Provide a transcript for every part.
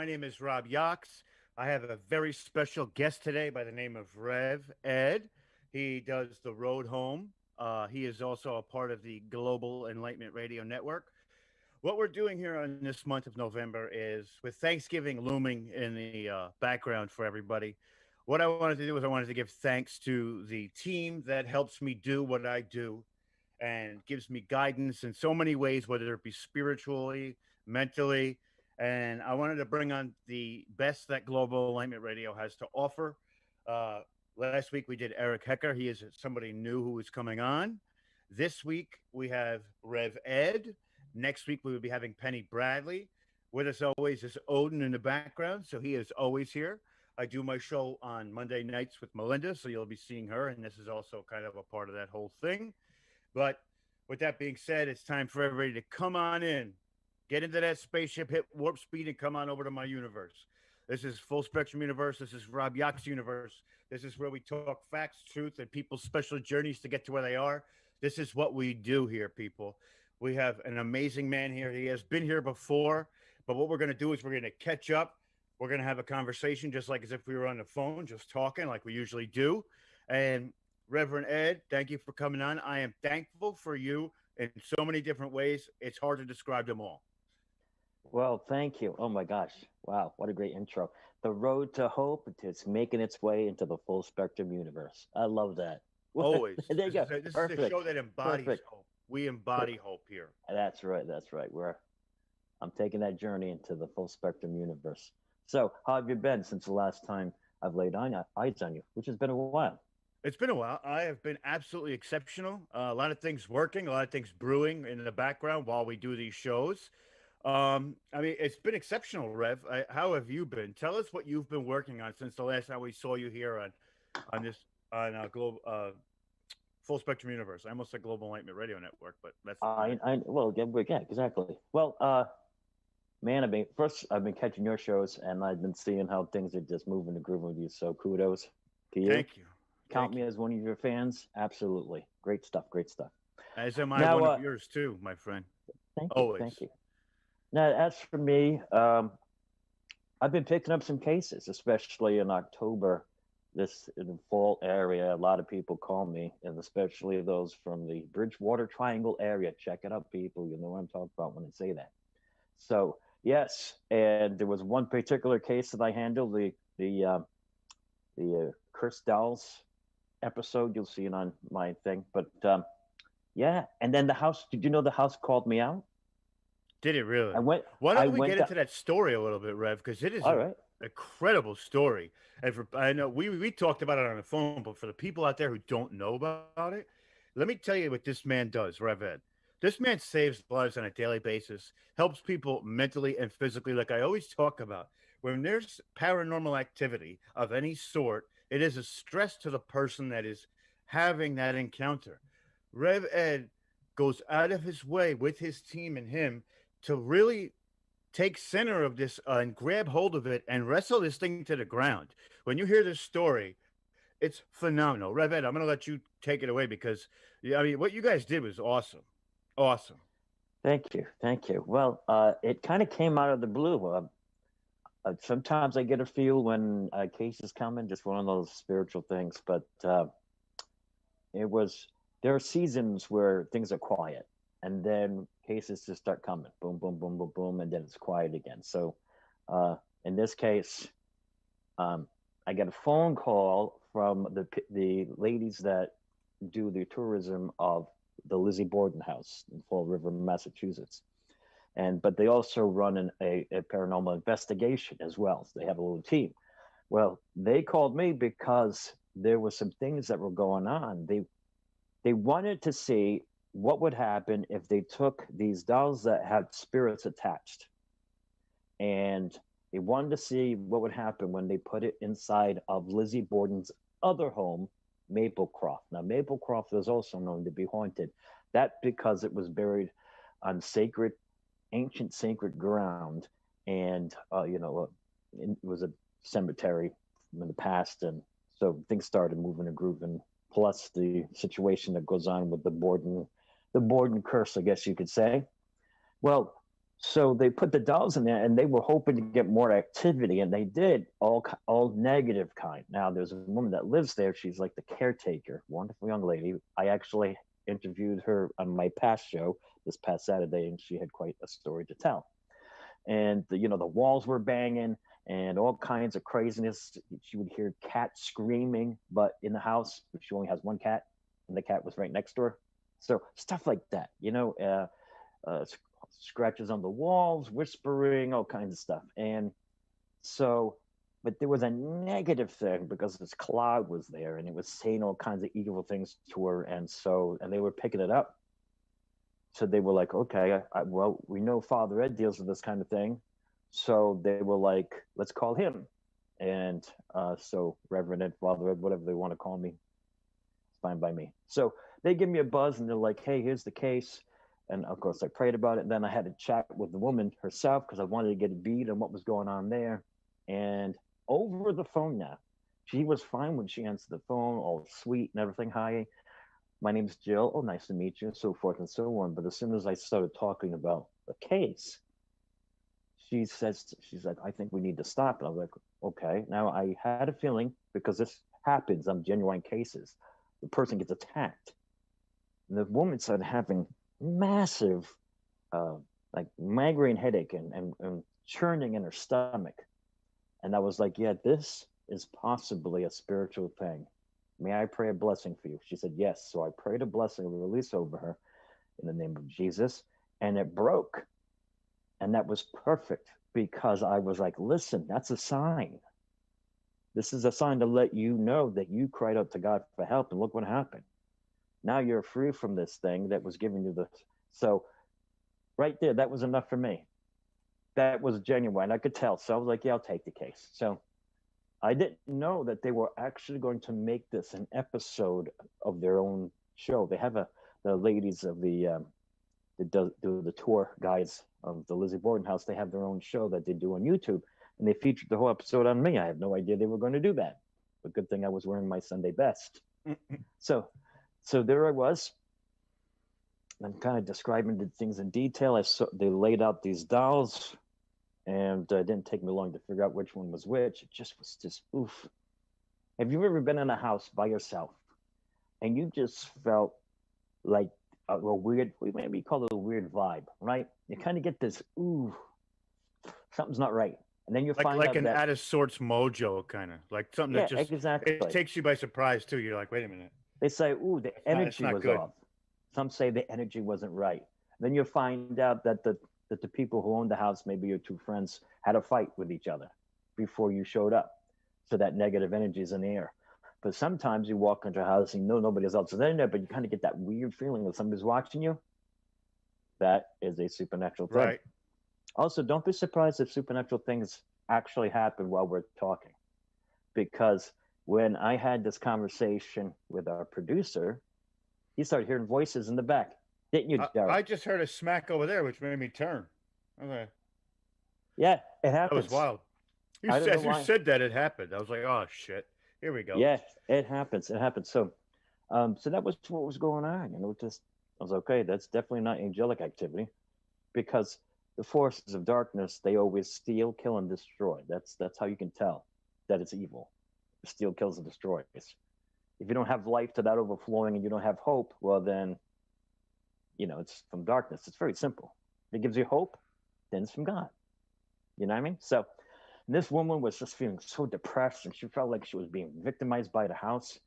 My name is Rob Yox. I have a very special guest today by the name of Rev Ed. He does the road home. He is also a part of the Global Enlightenment Radio Network. What we're doing here on this month of November is, with Thanksgiving looming in the background for everybody, what I wanted to do is I wanted to give thanks to the team that helps me do what I do and gives me guidance in so many ways, whether it be spiritually, mentally. And I wanted to bring on the best that Global Enlightenment Radio has to offer. Uh, Last week we did Eric Hecker. He is somebody new who is coming on. This week we have Rev Ed. Next week we will be having Penny Bradley. With us always is Odin in the background, so he is always here. I do my show on Monday nights with Melinda, so you'll be seeing her, and this is also kind of a part of that whole thing. But with that being said, it's time for everybody to come on in, get into that spaceship, hit warp speed, and come on over to my universe. This is Full Spectrum Universe. This is Rob Yock's universe. This is where we talk facts, truth, and people's special journeys to get to where they are. This is what we do here, people. We have an amazing man here. He has been here before, but what we're going to do is we're going to catch up. We're going to have a conversation just like as if we were on the phone, just talking like we usually do. And Reverend Ed, thank you for coming on. I am thankful for you in so many different ways. It's hard to describe them all. Well, thank you. Oh my gosh. Wow, what a great intro. The road to hope, it's making its way into the full spectrum universe. I love that. Always. There you go. This Perfect. is a show that embodies Perfect. hope. We embody hope here. That's right. That's right. I'm taking that journey into the full spectrum universe. So, how have you been since the last time I've laid eyes on you, which has been a while? It's been a while. I have been absolutely exceptional. A lot of things working, a lot of things brewing in the background while we do these shows. I mean, it's been exceptional, Rev. How have you been? Tell us what you've been working on since the last time we saw you here on Global Full Spectrum Universe. I almost said Global Enlightenment Radio Network, but that's Well, yeah, exactly. Well, man, I've been catching your shows, and I've been seeing how things are just moving and grooving with you. So kudos to you. Thank you. Count me as one of your fans. Absolutely, great stuff. Great stuff. As am I one of yours too, my friend. Thank you. Always. Thank you. Now, as for me, I've been picking up some cases, especially in October. This in the fall area, a lot of people call me, and especially those from the Bridgewater Triangle area. Check it out, people. You know what I'm talking about when I say that. So yes, and there was one particular case that I handled, the Cursed Dolls episode. You'll see it on my thing, but yeah. And then the house. Did you know the house called me out? Did it really? Why don't we get into that story a little bit, Rev? Because it is an incredible story. And I know we talked about it on the phone, but for the people out there who don't know about it, let me tell you what this man does, Rev Ed. This man saves lives on a daily basis, helps people mentally and physically, like I always talk about. When there's paranormal activity of any sort, it is a stress to the person that is having that encounter. Rev Ed goes out of his way with his team and him to really take center of this and grab hold of it and wrestle this thing to the ground. When you hear this story, it's phenomenal. Rev Ed, I'm going to let you take it away because, I mean, what you guys did was awesome. Awesome. Thank you. Well, it kind of came out of the blue. Sometimes I get a feel when a case is coming, just one of those spiritual things. But there are seasons where things are quiet, and then cases just start coming. Boom, boom, boom, boom, boom, and then it's quiet again. So in this case, I got a phone call from the ladies that do the tourism of the Lizzie Borden House in Fall River, Massachusetts. But they also run a paranormal investigation as well. So they have a little team. Well, they called me because there were some things that were going on. They wanted to see what would happen if they took these dolls that had spirits attached. And they wanted to see what would happen when they put it inside of Lizzie Borden's other home, Maplecroft. Now, Maplecroft is also known to be haunted. That because it was buried on ancient sacred ground, and it was a cemetery in the past, and so things started moving and grooving. Plus the situation that goes on with the Borden curse, I guess you could say. Well, So they put the dolls in there, and they were hoping to get more activity, and they did all negative kind. Now there's a woman that lives there. She's like the caretaker, wonderful young lady. I actually interviewed her on my past show this past Saturday, and she had quite a story to tell. And the walls were banging and all kinds of craziness. She would hear cats screaming, but in the house she only has one cat, and the cat was right next to her. So stuff like that, scratches on the walls, whispering, all kinds of stuff. And so, but there was a negative thing because this cloud was there, and it was saying all kinds of evil things to her. And they were picking it up. So they were like, okay, well, we know Father Ed deals with this kind of thing. So they were like, let's call him. And so Reverend Ed, Father Ed, whatever they want to call me, it's fine by me. So they give me a buzz, and they're like, hey, here's the case. And of course, I prayed about it. And then I had a chat with the woman herself because I wanted to get a beat on what was going on there. And over the phone now, she was fine when she answered the phone, all sweet and everything. Hi, my name's Jill. Oh, nice to meet you, so forth and so on. But as soon as I started talking about the case, she's like, I think we need to stop. And I was like, okay. Now I had a feeling, because this happens on genuine cases, the person gets attacked. And the woman started having massive, like migraine headache and churning in her stomach. And I was like, yeah, this is possibly a spiritual thing. May I pray a blessing for you? She said, yes. So I prayed a blessing, a release over her in the name of Jesus. And it broke. And that was perfect, because I was like, listen, that's a sign. This is a sign to let you know that you cried out to God for help, and look what happened. Now you're free from this thing that was giving you the. So right there, that was enough for me. That was genuine. I could tell. So I was like, yeah, I'll take the case. So I didn't know that they were actually going to make this an episode of their own show. They have the ladies of the that do the tour guides of the Lizzie Borden House. They have their own show that they do on YouTube, and they featured the whole episode on me. I had no idea they were going to do that, but good thing I was wearing my Sunday best. So there I was. I'm kind of describing the things in detail. They laid out these dolls, and it didn't take me long to figure out which one was which. It just was just oof. Have you ever been in a house by yourself, and you just felt like a weird, we maybe call it a weird vibe, right? You kind of get this, ooh, something's not right. And then you find like out an that, out of sorts mojo, kind of like something yeah, that just exactly. it takes you by surprise too. You're like, wait a minute. They say, ooh, the energy was good. off. Some say the energy wasn't right. Then you find out that the people who owned the house, maybe your two friends, had a fight with each other before you showed up. So that negative energy is in the air. But sometimes you walk into a house and you know nobody else is in there, but you kind of get that weird feeling that somebody's watching you. That is a supernatural thing. Right. Also, don't be surprised if supernatural things actually happen while we're talking. Because when I had this conversation with our producer, he started hearing voices in the back. Didn't you, Jared? I just heard a smack over there, which made me turn. Okay. Yeah, it happens. That was wild. As you said that, it happened. I was like, oh, shit. Here we go. Yeah, it happens. It happens. So that was what was going on. I was okay. That's definitely not angelic activity, because the forces of darkness, they always steal, kill, and destroy. That's how you can tell that it's evil. Steal, kills, and destroys. If you don't have life to that overflowing and you don't have hope, well then, it's from darkness. It's very simple. If it gives you hope, then it's from God. You know what I mean? So this woman was just feeling so depressed, and she felt like she was being victimized by the house.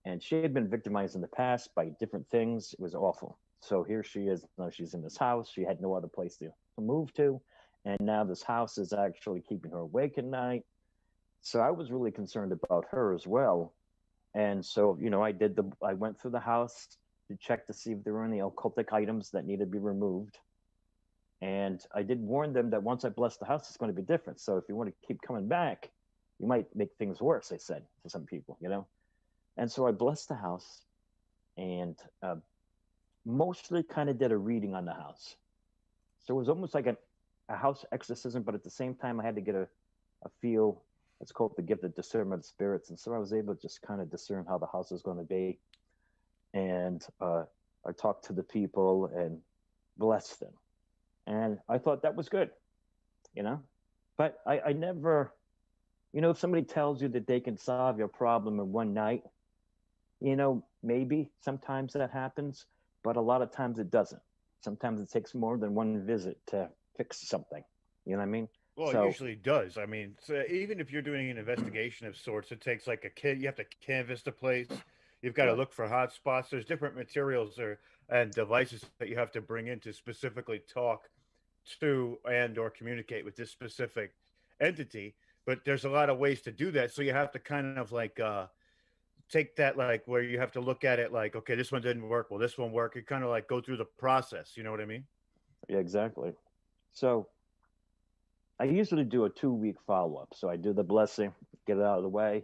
And she had been victimized in the past by different things. It was awful. So here she is. Now she's in this house. She had no other place to move to. And now this house is actually keeping her awake at night. So I was really concerned about her as well. And so, I went through the house to check to see if there were any occultic items that needed to be removed. And I did warn them that once I bless the house, it's going to be different. So if you want to keep coming back, you might make things worse, I said to some people, And so I blessed the house, and mostly kind of did a reading on the house. So it was almost like a house exorcism, but at the same time, I had to get a feel. It's called the gift of discernment of spirits. And so I was able to just kind of discern how the house is going to be. And I talked to the people and blessed them. And I thought that was good, you know. But I never, if somebody tells you that they can solve your problem in one night, maybe sometimes that happens, but a lot of times it doesn't. Sometimes it takes more than one visit to fix something. You know what I mean? Well, it So, usually does. I mean, so even if you're doing an investigation of sorts, it takes like a kid. You have to canvass the place. You've got to right, look for hot spots. There's different materials or and devices that you have to bring in to specifically talk to and or communicate with this specific entity. But there's a lot of ways to do that. So you have to kind of like take that like where you have to look at it like, okay, this one didn't work. Well, this one worked. You kind of like go through the process. You know what I mean? yeah, exactly. So I usually do a 2 week follow up. So I do the blessing, get it out of the way.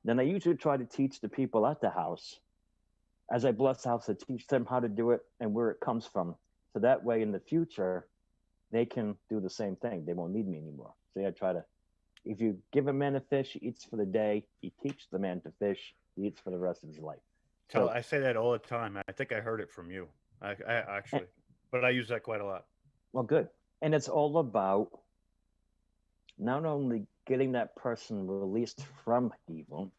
Then I usually try to teach the people at the house, as I bless the house, to teach them how to do it and where it comes from. So that way in the future, they can do the same thing. They won't need me anymore. So I try to, if you give a man a fish, he eats for the day. You teach the man to fish, he eats for the rest of his life. Tell So, I say that all the time. I think I heard it from you. I and, actually, but I use that quite a lot. well, good. And it's all about not only getting that person released from evil,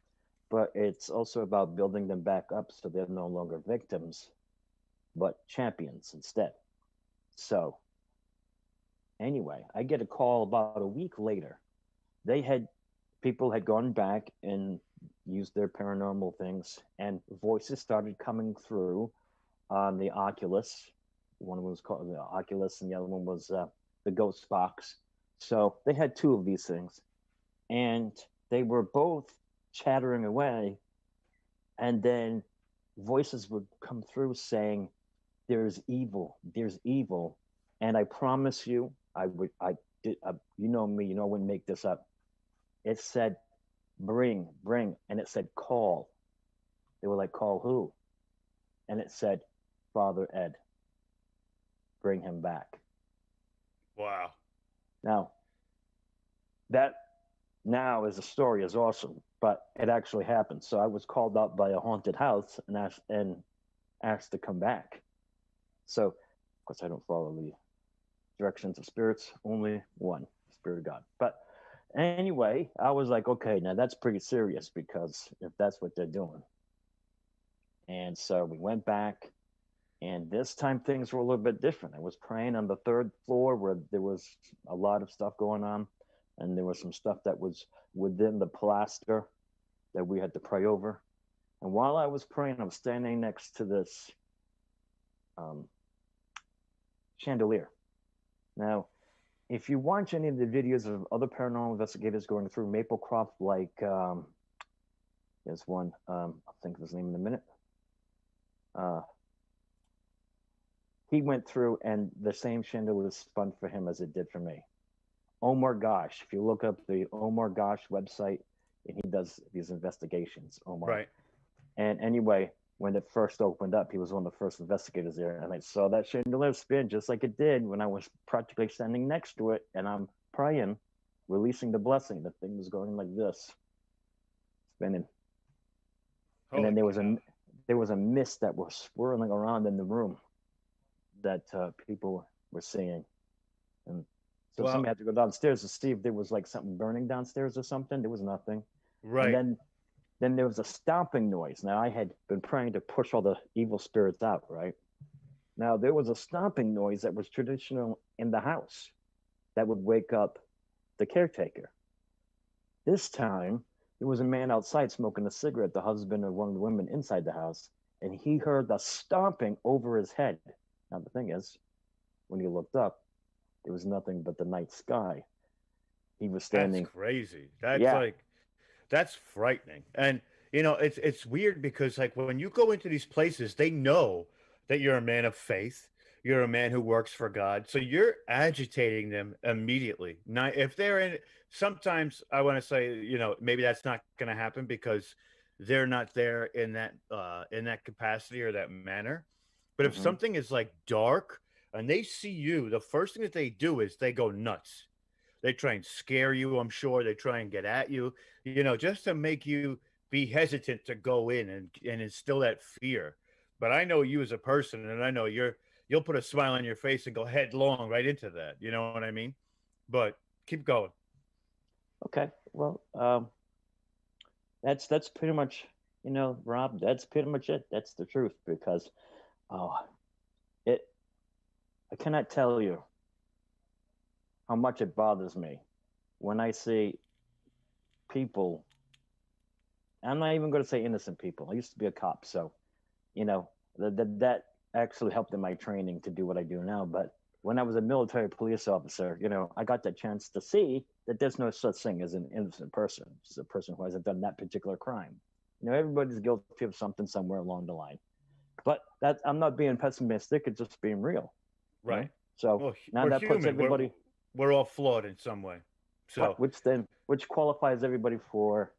but it's also about building them back up so they're no longer victims, but champions instead. So, anyway, I get a call about a week later. They had People had gone back and used their paranormal things, and voices started coming through on the Oculus. One was called the Oculus, and the other one was the Ghost Box. So they had two of these things, and they were both chattering away, and then voices would come through saying, there's evil, and I promise you, I did, you know me, I wouldn't make this up. It said, bring, and it said, call. They were like, call who? And it said, Father Ed, bring him back. Wow. Now, that now is a story is awesome, but it actually happened. So I was called up by a haunted house and asked to come back. So, of course, I don't follow the directions of spirits, only one, Spirit of God. But anyway, I was like, okay, now that's pretty serious, because if that's what they're doing. And so we went back, and this time things were a little bit different. I was praying on the third floor where there was a lot of stuff going on, and there was some stuff that was within the plaster that we had to pray over. And while I was praying, I was standing next to this um, chandelier. Now, if you watch any of the videos of other paranormal investigators going through Maplecroft, like there's one, I'll think of his name in a minute. He went through, and the same chandelier spun for him as it did for me. Omar Gosh, if you look up the Omar Gosh website, and he does these investigations, Omar. Right. And anyway, when it first opened up, he was one of the first investigators there, and I saw that chandelier spin just like it did when I was practically standing next to it, and I'm praying, releasing the blessing. The thing was going like this, spinning. And then there was a mist that was swirling around in the room that people were seeing. And so somebody had to go downstairs to see if there was like something burning downstairs or something. There was nothing. Right. And then there was a stomping noise. Now, I had been praying to push all the evil spirits out, right? Now, there was a stomping noise that was traditional in the house that would wake up the caretaker. This time, there was a man outside smoking a cigarette, the husband of one of the women inside the house, and he heard the stomping over his head. Now, the thing is, when he looked up, there was nothing but the night sky. He was standing. That's crazy. That's Yeah. like, that's frightening. And it's weird because like when you go into these places, they know that you're a man of faith. You're a man who works for God. So you're agitating them immediately. Now, if they're in, sometimes I want to say, maybe that's not going to happen because they're not there in that capacity or that manner. But if Mm-hmm. something is like dark and they see you, the first thing that they do is they go nuts. They try and scare you, I'm sure. They try and get at you, just to make you be hesitant to go in and instill that fear. But I know you as a person, and I know you'll put a smile on your face and go headlong right into that. You know what I mean? But keep going. Okay. Well, that's pretty much, Rob. That's pretty much it. That's the truth because, oh, it. I cannot tell you how much it bothers me when I see people. I'm not even going to say innocent people. I used to be a cop, so that actually helped in my training to do what I do now. But when I was a military police officer, I got the chance to see that there's no such thing as an innocent person. It's a person who hasn't done that particular crime. Everybody's guilty of something somewhere along the line. But that I'm not being pessimistic; it's just being real. Right. So Well, now we're that puts human. everybody We're all flawed in some way. right, So which qualifies everybody for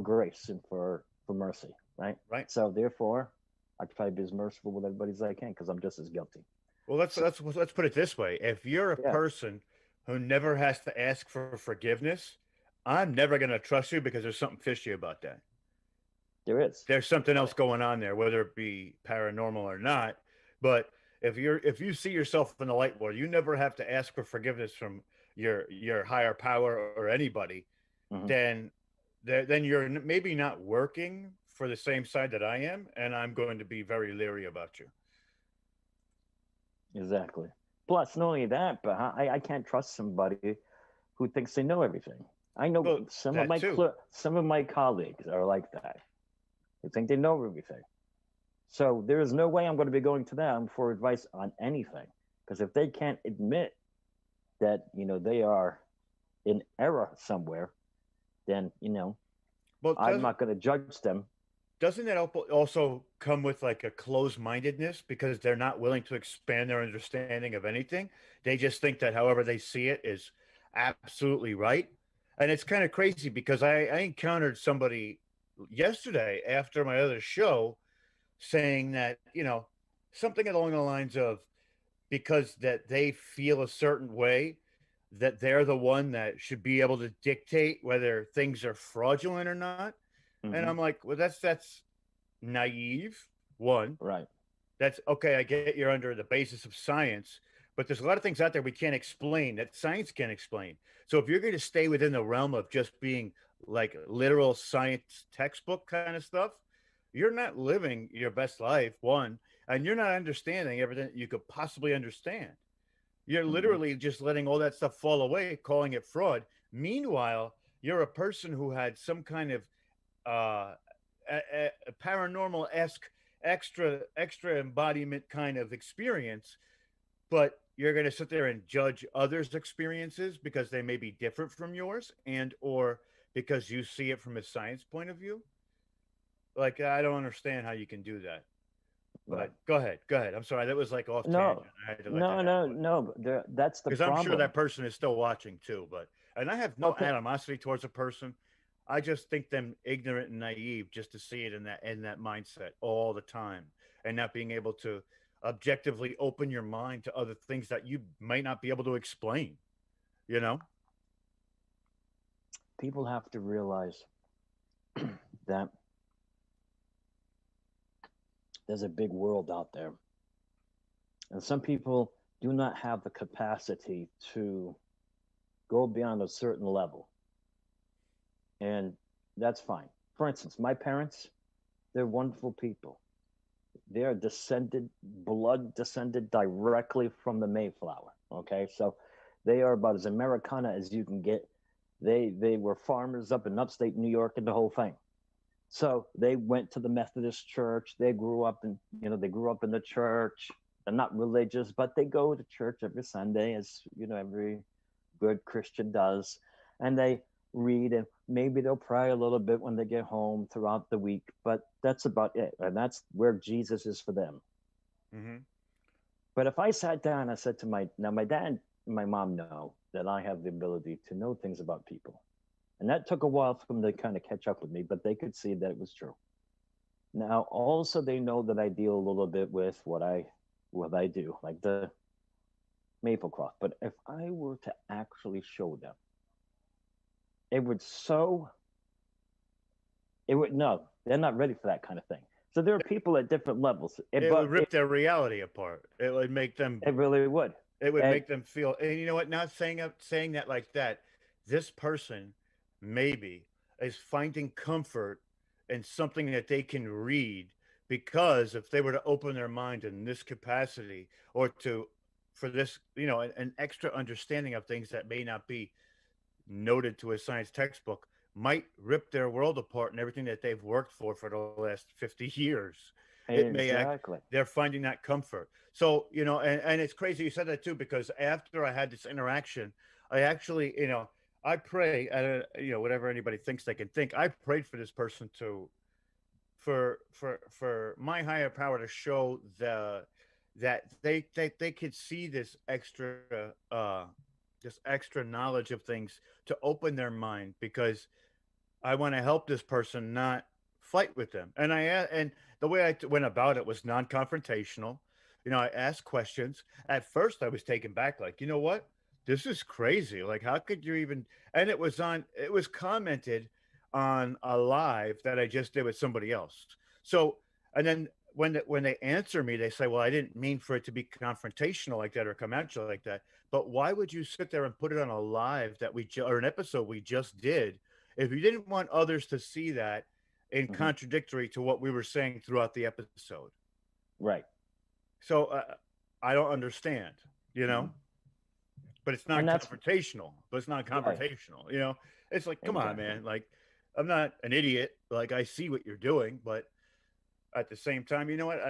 grace and for mercy, right? right. So therefore, I try to be as merciful with everybody as I can because I'm just as guilty. Well, let's put it this way: if you're a Yeah, person who never has to ask for forgiveness, I'm never going to trust you because there's something fishy about that. there is. There's something else going on there, whether it be paranormal or not. But if you see yourself in the light world, you never have to ask for forgiveness from your higher power or anybody. Hmm. Then then you're maybe not working for the same side that I am, and I'm going to be very leery about you. Exactly. Plus, not only that, but I can't trust somebody who thinks they know everything. I know Well, that too. some of my colleagues are like that. They think they know everything. So there is no way I'm going to be going to them for advice on anything. Because if they can't admit that they are in error somewhere, then Well, I'm not going to judge them. doesn't that also come with like a closed mindedness because they're not willing to expand their understanding of anything? They just think that however they see it is absolutely right. And it's kind of crazy because I encountered somebody yesterday after my other show saying that, something along the lines of because that they feel a certain way, that they're the one that should be able to dictate whether things are fraudulent or not. And Hmm. I'm like, well, that's naive. One, Right. that's okay. I get you're under the basis of science, but there's a lot of things out there we can't explain that science can't explain. So if you're going to stay within the realm of just being like literal science textbook kind of stuff, you're not living your best life. One, and you're not understanding everything you could possibly understand. You're Hmm. literally just letting all that stuff fall away, calling it fraud. Meanwhile, you're a person who had some kind of uh, a paranormal esque extra embodiment kind of experience, but you're going to sit there and judge others' experiences because they may be different from yours, and or because you see it from a science point of view. Like I don't understand how you can do that. Right. But go ahead. I'm sorry, that was like off tangent. No, I had to let no, that out, no, but no. That's the because I'm sure problem. that person is still watching too. But and I have no Okay. animosity towards a person. I just think them ignorant and naive just to see it in that mindset all the time and not being able to objectively open your mind to other things that you might not be able to explain. You know? People have to realize that there's a big world out there. And some people do not have the capacity to go beyond a certain level. And that's fine. For instance, my parents, they're wonderful people. They are blood descended directly from the Mayflower. Okay. So they are about as Americana as you can get. They were farmers up in upstate New York and the whole thing. So they went to the Methodist church. They grew up in the church. They're not religious, but they go to church every Sunday, as every good Christian does. And they read, and maybe they'll pray a little bit when they get home throughout the week. But that's about it, and that's where Jesus is for them. Mm-hmm. But if I sat down and I said to my dad and my mom know that I have the ability to know things about people. And that took a while for them to kind of catch up with me, but they could see that it was true. Now, also, they know that I deal a little bit with what I do, like the Maplecroft. But if I were to actually show them, it would no, they're not ready for that kind of thing. So there are people at different levels. It would rip their reality apart. It would make them. It really would. It would And make them feel. And you know what? Not saying that like that. This person maybe is finding comfort in something that they can read, because if they were to open their mind in this capacity, or to for this, an extra understanding of things that may not be noted to a science textbook, might rip their world apart and everything that they've worked for the last 50 years. It may act, exactly. they're finding that comfort. So, and it's crazy you said that too, because after I had this interaction, I actually, I pray, whatever anybody thinks they can think, I prayed for this person to, for my higher power to show that they could see this extra knowledge of things, to open their mind, because I want to help this person not fight with them. And the way I went about it was non-confrontational. I asked questions. At first, I was taken back, like, you know what? This is crazy. Like, how could you even? And it was commented on a live that I just did with somebody else. So, and then when they answer me, they say, "Well, I didn't mean for it to be confrontational like that or come at you like that." But why would you sit there and put it on a live that or an episode we just did, if you didn't want others to see that in contradictory to what we were saying throughout the episode? Right. So I don't understand, but it's not confrontational. But it's not confrontational. Right. It's like, come on, man. Like, I'm not an idiot. Like, I see what you're doing, but at the same time, you know what?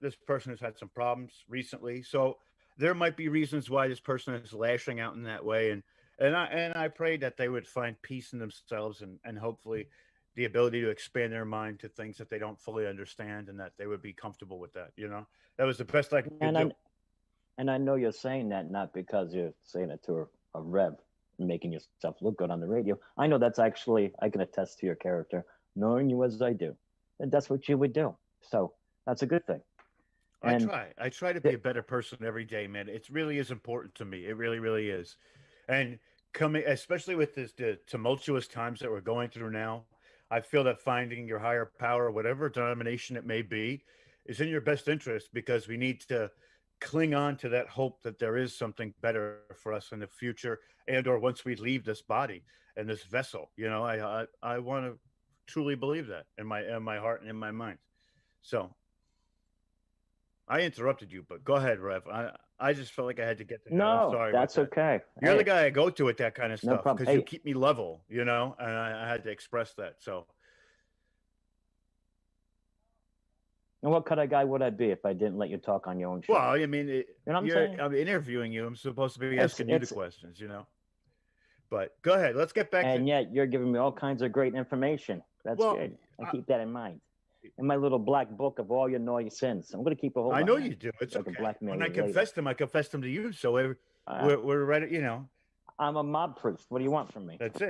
This person has had some problems recently, so there might be reasons why this person is lashing out in that way, and I prayed that they would find peace in themselves, and hopefully the ability to expand their mind to things that they don't fully understand, and that they would be comfortable with that. That was the best I could do. And I know you're saying that not because you're saying it to a rev, making yourself look good on the radio. I know that's actually, I can attest to your character, knowing you as I do, and that's what you would do. So that's a good thing. And I try to be a better person every day, man. It really is important to me. It really, really is. And especially with the tumultuous times that we're going through now, I feel that finding your higher power, whatever denomination it may be, is in your best interest, because we need to cling on to that hope that there is something better for us in the future, and or once we leave this body and this vessel. I want to truly believe that in my heart and in my mind. So I interrupted you, but go ahead, Rev. I just felt like I had to get to that. No, I'm sorry. That's okay. You're the guy I go to with that kind of stuff, because you keep me level, and I had to express that. So. And what kind of guy would I be if I didn't let you talk on your own show? Well, I mean, I'm interviewing you. I'm supposed to be asking you the questions, But go ahead. Let's get back. And yet you're giving me all kinds of great information. That's good. I keep that in mind. In my little black book of all your naughty sins, I'm going to keep a hold. I know you do. It's okay. When I confess them to you. So we're ready. I'm a mob priest. What do you want from me? That's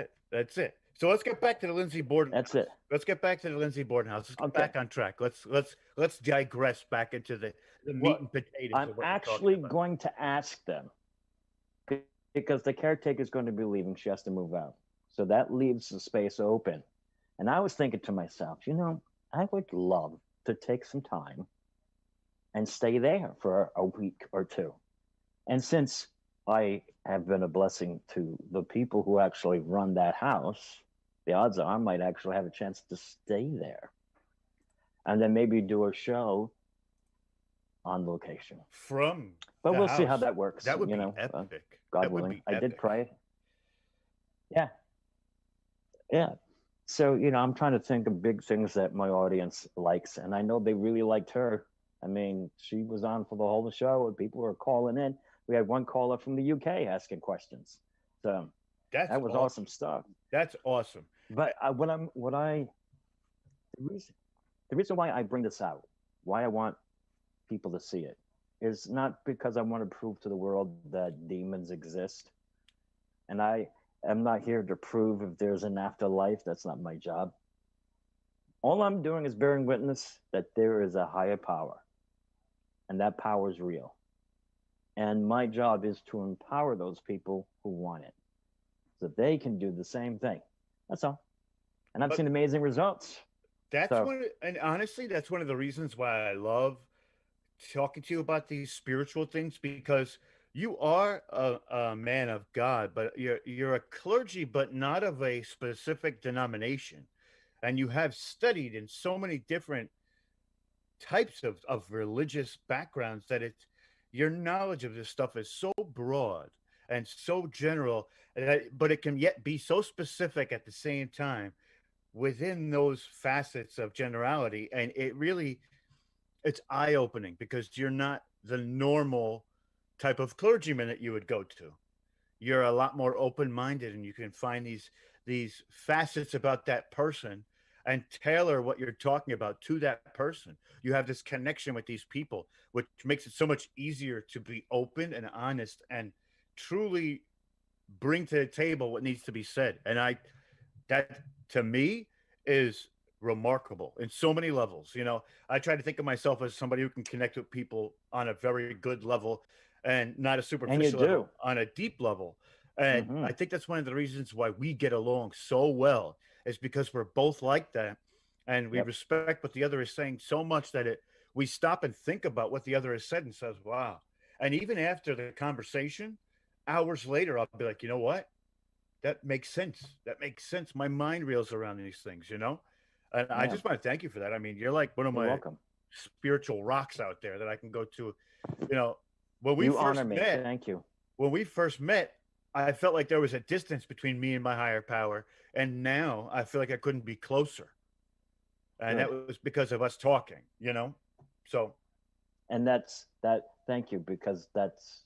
it. So let's get back to the Lindsay Borden. That's it. Let's get back to the Lindsay Borden house. Let's get back on track. Let's digress back into the meat and potatoes. I'm actually going to ask them, because the caretaker is going to be leaving. She has to move out. So that leaves the space open. And I was thinking to myself, I would love to take some time and stay there for a week or two. And since I have been a blessing to the people who actually run that house, the odds are I might actually have a chance to stay there. And then maybe do a show on location. But we'll see how that works. That would be epic. God willing. I did pray. Yeah. Yeah. So, I'm trying to think of big things that my audience likes. And I know they really liked her. I mean, she was on for the whole show and people were calling in. We had one caller from the UK asking questions. So that was awesome stuff. That's awesome. But the reason why I bring this out, why I want people to see it, is not because I want to prove to the world that demons exist. And I'm not here to prove if there's an afterlife. That's not my job. All I'm doing is bearing witness that there is a higher power, and that power is real. And my job is to empower those people who want it, so they can do the same thing. That's all. And I've seen amazing results. That's So, one, and honestly, that's one of the reasons why I love talking to you about these spiritual things because you are a man of God, but you're a clergy, but not of a specific denomination, and you have studied in so many different types of religious backgrounds that it's your knowledge of this stuff is so broad and so general, but it can yet be so specific at the same time within those facets of generality, and it's eye opening because you're not the normal type of clergyman that you would go to. You're a lot more open minded, and you can find these facets about that person and tailor what you're talking about to that person. You have this connection with these people, which makes it so much easier to be open and honest and truly bring to the table what needs to be said. And I that to me is remarkable in so many levels. I try to think of myself as somebody who can connect with people on a very good level and not a and you superficial do. level, on a deep level. And Hmm. I think that's one of the reasons why we get along so well is because we're both like that. And we Yep. respect what the other is saying so much that we stop and think about what the other has said and says, wow. And even after the conversation, hours later, I'll be like, you know what? That makes sense. That makes sense. My mind reels around these things. And I Yeah. just want to thank you for that. I mean, you're like one of You're my welcome. spiritual rocks out there that I can go to. You know, when we You honor first me. met, Thank you. when we first met, I felt like there was a distance between me and my higher power, and now I feel like I couldn't be closer. And that Good. was because of us talking. So And that's that. Thank you, because that's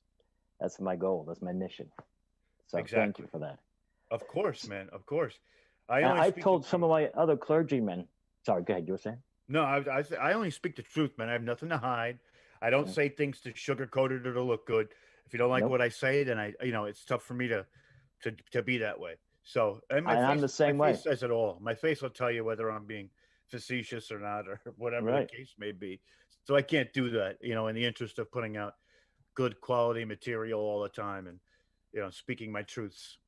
my goal. That's my mission. So thank you exactly. for that. Of course, man. Of course. I And only I've speak the told some of truth. my other clergymen. Sorry, go ahead. You were saying? No, I only speak the truth, man. I have nothing to hide. I don't Yeah. say things to sugarcoat it or to look good. If you don't like Nope. what I say, then it's tough for me to be that way. So, and my I'm face, the my same way. face says it all. My face will tell you whether I'm being facetious or not, or whatever the Right. case may be. So I can't do that, in the interest of putting out good quality material all the time and speaking my truths.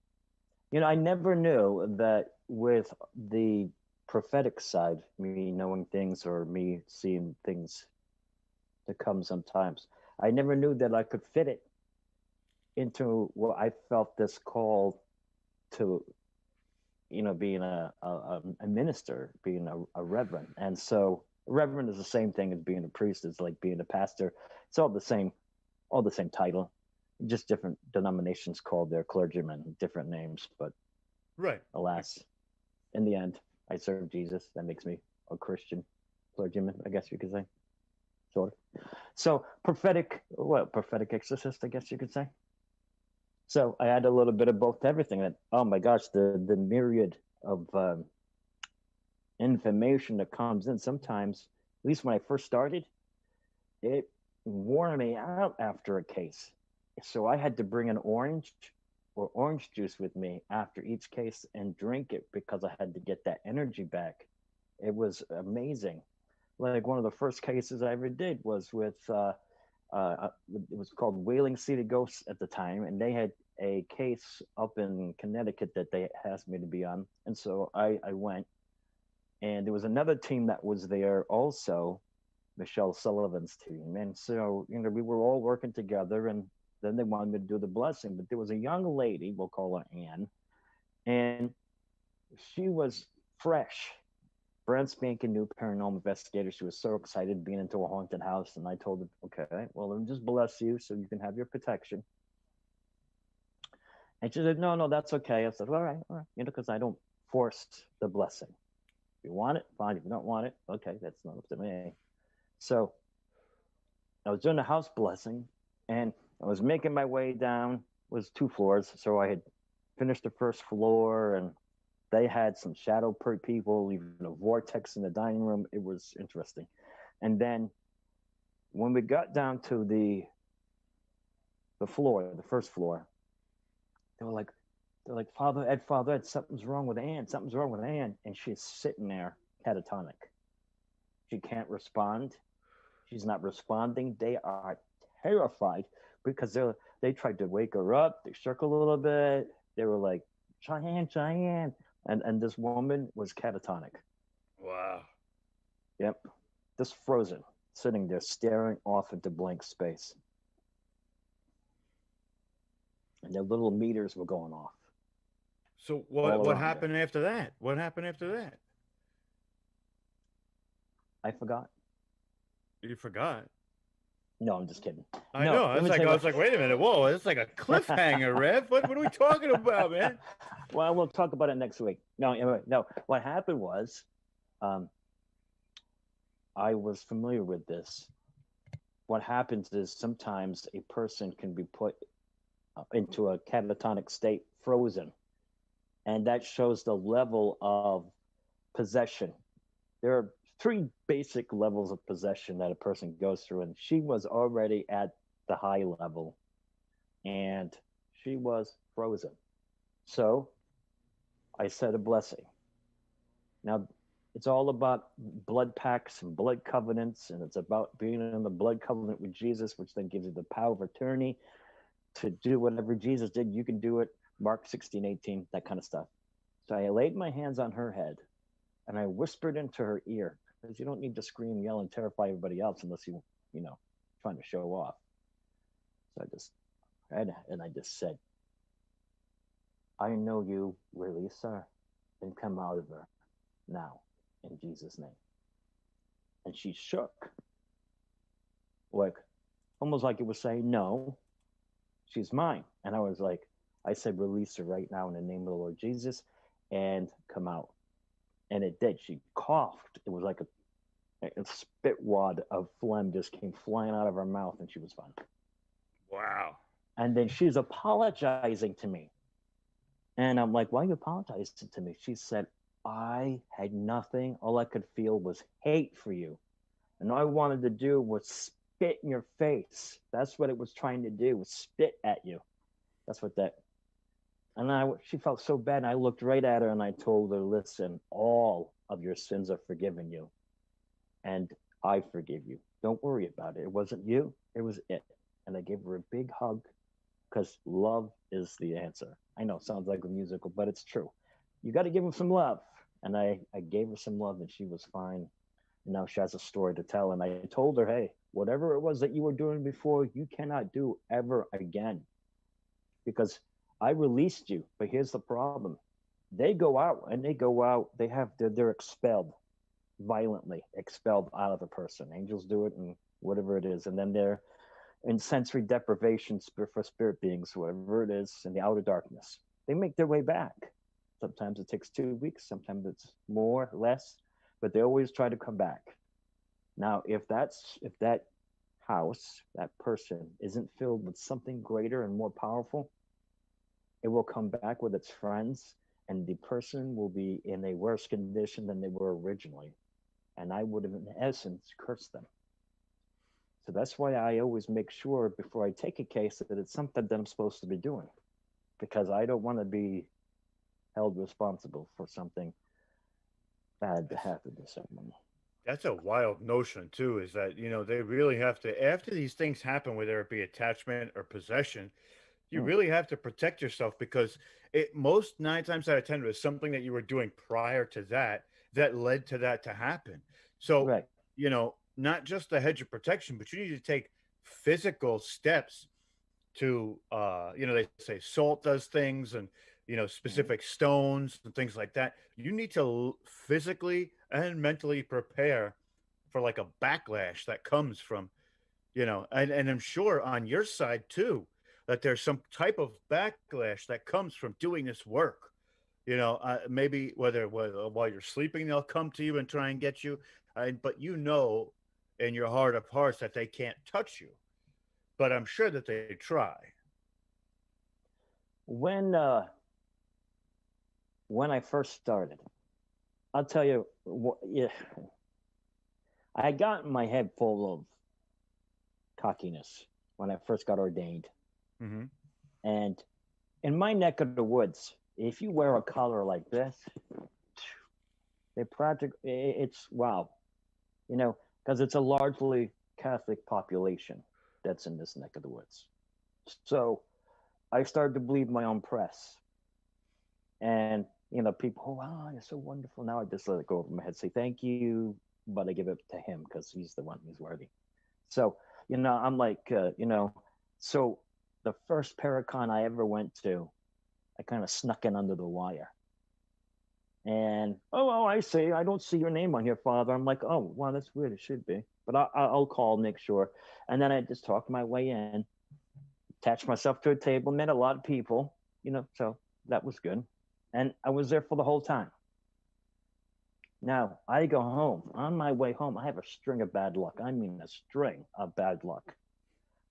I never knew that with the prophetic side, me knowing things or me seeing things to come sometimes, I never knew that I could fit it into what I felt this call to, being a minister, being a reverend. And so, reverend is the same thing as being a priest. It's like being a pastor. It's all the same title, just different denominations called their clergymen different names. But Right. alas, in the end, I serve Jesus. That makes me a Christian clergyman, I guess you could say, sort of. So prophetic exorcist, I guess you could say. So I add a little bit of both to everything. And oh my gosh, the myriad of information that comes in. Sometimes, at least when I first started, it wore me out after a case. So I had to bring an orange or orange juice with me after each case and drink it because I had to get that energy back. It was amazing. Like one of the first cases I ever did was with it was called Wailing Seated Ghosts at the time, and they had a case up in Connecticut that they asked me to be on, and so I went, and there was another team that was there also, Michelle Sullivan's team, and so we were all working together, and then they wanted me to do the blessing, but there was a young lady, we'll call her Anne, and she was fresh, brand spanking new paranormal investigator. She was so excited being into a haunted house. And I told her, okay, well, let me just bless you so you can have your protection. And she said, no, that's okay. I said, all right, because I don't force the blessing. If you want it, fine. If you don't want it, okay, that's not up to me. So I was doing the house blessing, and I was making my way down. It was 2 floors, so I had finished the first floor, and they had some shadow people, even a vortex in the dining room. It was interesting. And then when we got down to the floor, the first floor, they were like, Father Ed, something's wrong with Anne. Something's wrong with Anne. And she's sitting there catatonic. She can't respond. She's not responding. They are terrified because they tried to wake her up. They shook a little bit. They were like, Cheyenne. And this woman was catatonic. Wow. Yep. Just frozen, sitting there staring off into blank space. And their little meters were going off So all what around her. happened after that? What happened after that? I forgot. You forgot. No, I'm just kidding. I No, know. let me tell I you was like, wait a minute. Whoa, it's like a cliffhanger, Rev. What are we talking about, man? Well, we'll talk about it next week. No, anyway, no. What happened was, um, I was familiar with this. What happens is sometimes a person can be put into a catatonic state, frozen, and that shows the level of possession. There are three basic levels of possession that a person goes through, and she was already at the high level, and she was frozen. So I said a blessing. Now, it's all about blood pacts and blood covenants, and it's about being in the blood covenant with Jesus, which then gives you the power of attorney to do whatever Jesus did. You can do it. Mark 16:18, that kind of stuff. So I laid my hands on her head and I whispered into her ear, because you don't need to scream, yell, and terrify everybody else unless you know, trying to show off. So I just and I just said, I know you, release her and come out of her now in Jesus' name. And she shook, like almost like it was saying, no, she's mine. And I was like, I said, release her right now in the name of the Lord Jesus and come out. And it did. She coughed. It was like a spit wad of phlegm just came flying out of her mouth, and she was fine. Wow. And then she's apologizing to me. And I'm like, why are you apologizing to me? She said, I had nothing. All I could feel was hate for you. And all I wanted to do was spit in your face. That's what it was trying to do, was spit at you. That's what that. And she felt so bad. And I looked right at her and I told her, listen, all of your sins are forgiven you. And I forgive you. Don't worry about it. It wasn't you, it was it. And I gave her a big hug because love is the answer. I know it sounds like a musical, but it's true. You got to give them some love. And I gave her some love and she was fine. And now she has a story to tell. And I told her, hey, whatever it was that you were doing before, you cannot do ever again. Because I released you. But here's the problem. They go out, they're expelled, violently expelled out of a person. Angels do it and whatever it is. And then they're in sensory deprivation for spirit beings, whatever it is, in the outer darkness. They make their way back. Sometimes it takes 2 weeks, sometimes it's more, less, but they always try to come back. Now, if that house, that person isn't filled with something greater and more powerful, it will come back with its friends, and the person will be in a worse condition than they were originally. And I would have, in essence, cursed them. So that's why I always make sure before I take a case that it's something that I'm supposed to be doing, because I don't want to be held responsible for something bad to happen to someone. That's a wild notion too, is that, they really have to, after these things happen, whether it be attachment or possession, you Hmm. really have to protect yourself because it most 9 times out of 10 was something that you were doing prior to that that led to that to happen. So, Right. not just the hedge of protection, but you need to take physical steps to, they say salt does things and, Hmm. specific stones and things like that. You need to physically and mentally prepare for like a backlash that comes from, and I'm sure on your side too, that there's some type of backlash that comes from doing this work. Maybe whether while you're sleeping, they'll come to you and try and get you, but in your heart of hearts that they can't touch you. But I'm sure that they try. When uh, when I first started, I'll tell you, yeah, I had gotten my head full of cockiness when I first got ordained, Hmm. and in my neck of the woods, if you wear a collar like this, they practically it's wow, because it's a largely Catholic population that's in this neck of the woods. So I started to believe my own press. And, people, oh, wow, you're so wonderful. Now I just let it go over my head, say, thank you. but I give it to him because he's the one who's worthy. So, I'm like, so the first Paracon I ever went to, I kind of snuck in under the wire. And, I see. I don't see your name on here, Father. I'm like, oh, wow, that's weird. It should be. But I'll call, make sure. And then I just talked my way in, attached myself to a table, met a lot of people, so that was good. And I was there for the whole time. Now, I go home. On my way home, I have a string of bad luck. I mean, a string of bad luck.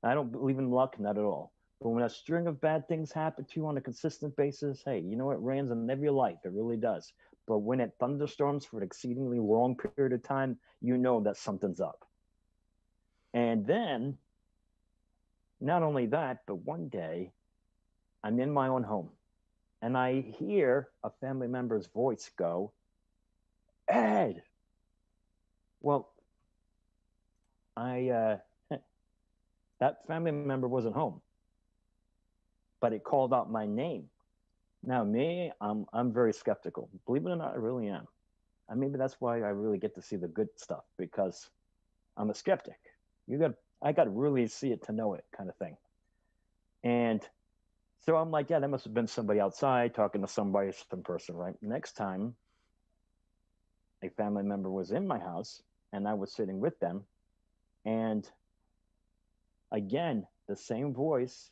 I don't believe in luck, not at all. But when a string of bad things happen to you on a consistent basis, hey, it rains in every life. It really does. But when it thunderstorms for an exceedingly long period of time, you know that something's up. And then, not only that, but one day, I'm in my own home. And I hear a family member's voice go, Ed. Well, that family member wasn't home, but it called out my name. Now, me, I'm very skeptical. Believe it or not, I really am. And maybe that's why I really get to see the good stuff, because I'm a skeptic. I got to really see it to know it, kind of thing. And so I'm like, yeah, that must have been somebody outside talking to some person, right? Next time, a family member was in my house and I was sitting with them. And again, the same voice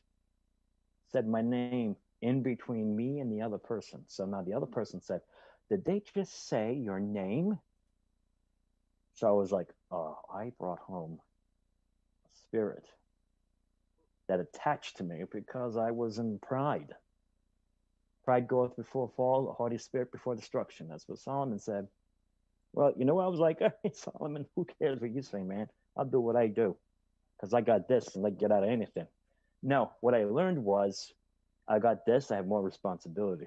said my name in between me and the other person. So now the other person said, did they just say your name? So I was like, oh, I brought home a spirit that attached to me because I was in pride. Pride goeth before fall, a haughty spirit before destruction. That's what Solomon said. Well, I was like, hey, Solomon, who cares what you say, man? I'll do what I do because I got this and I get out of anything. No, what I learned was I got this, I have more responsibility.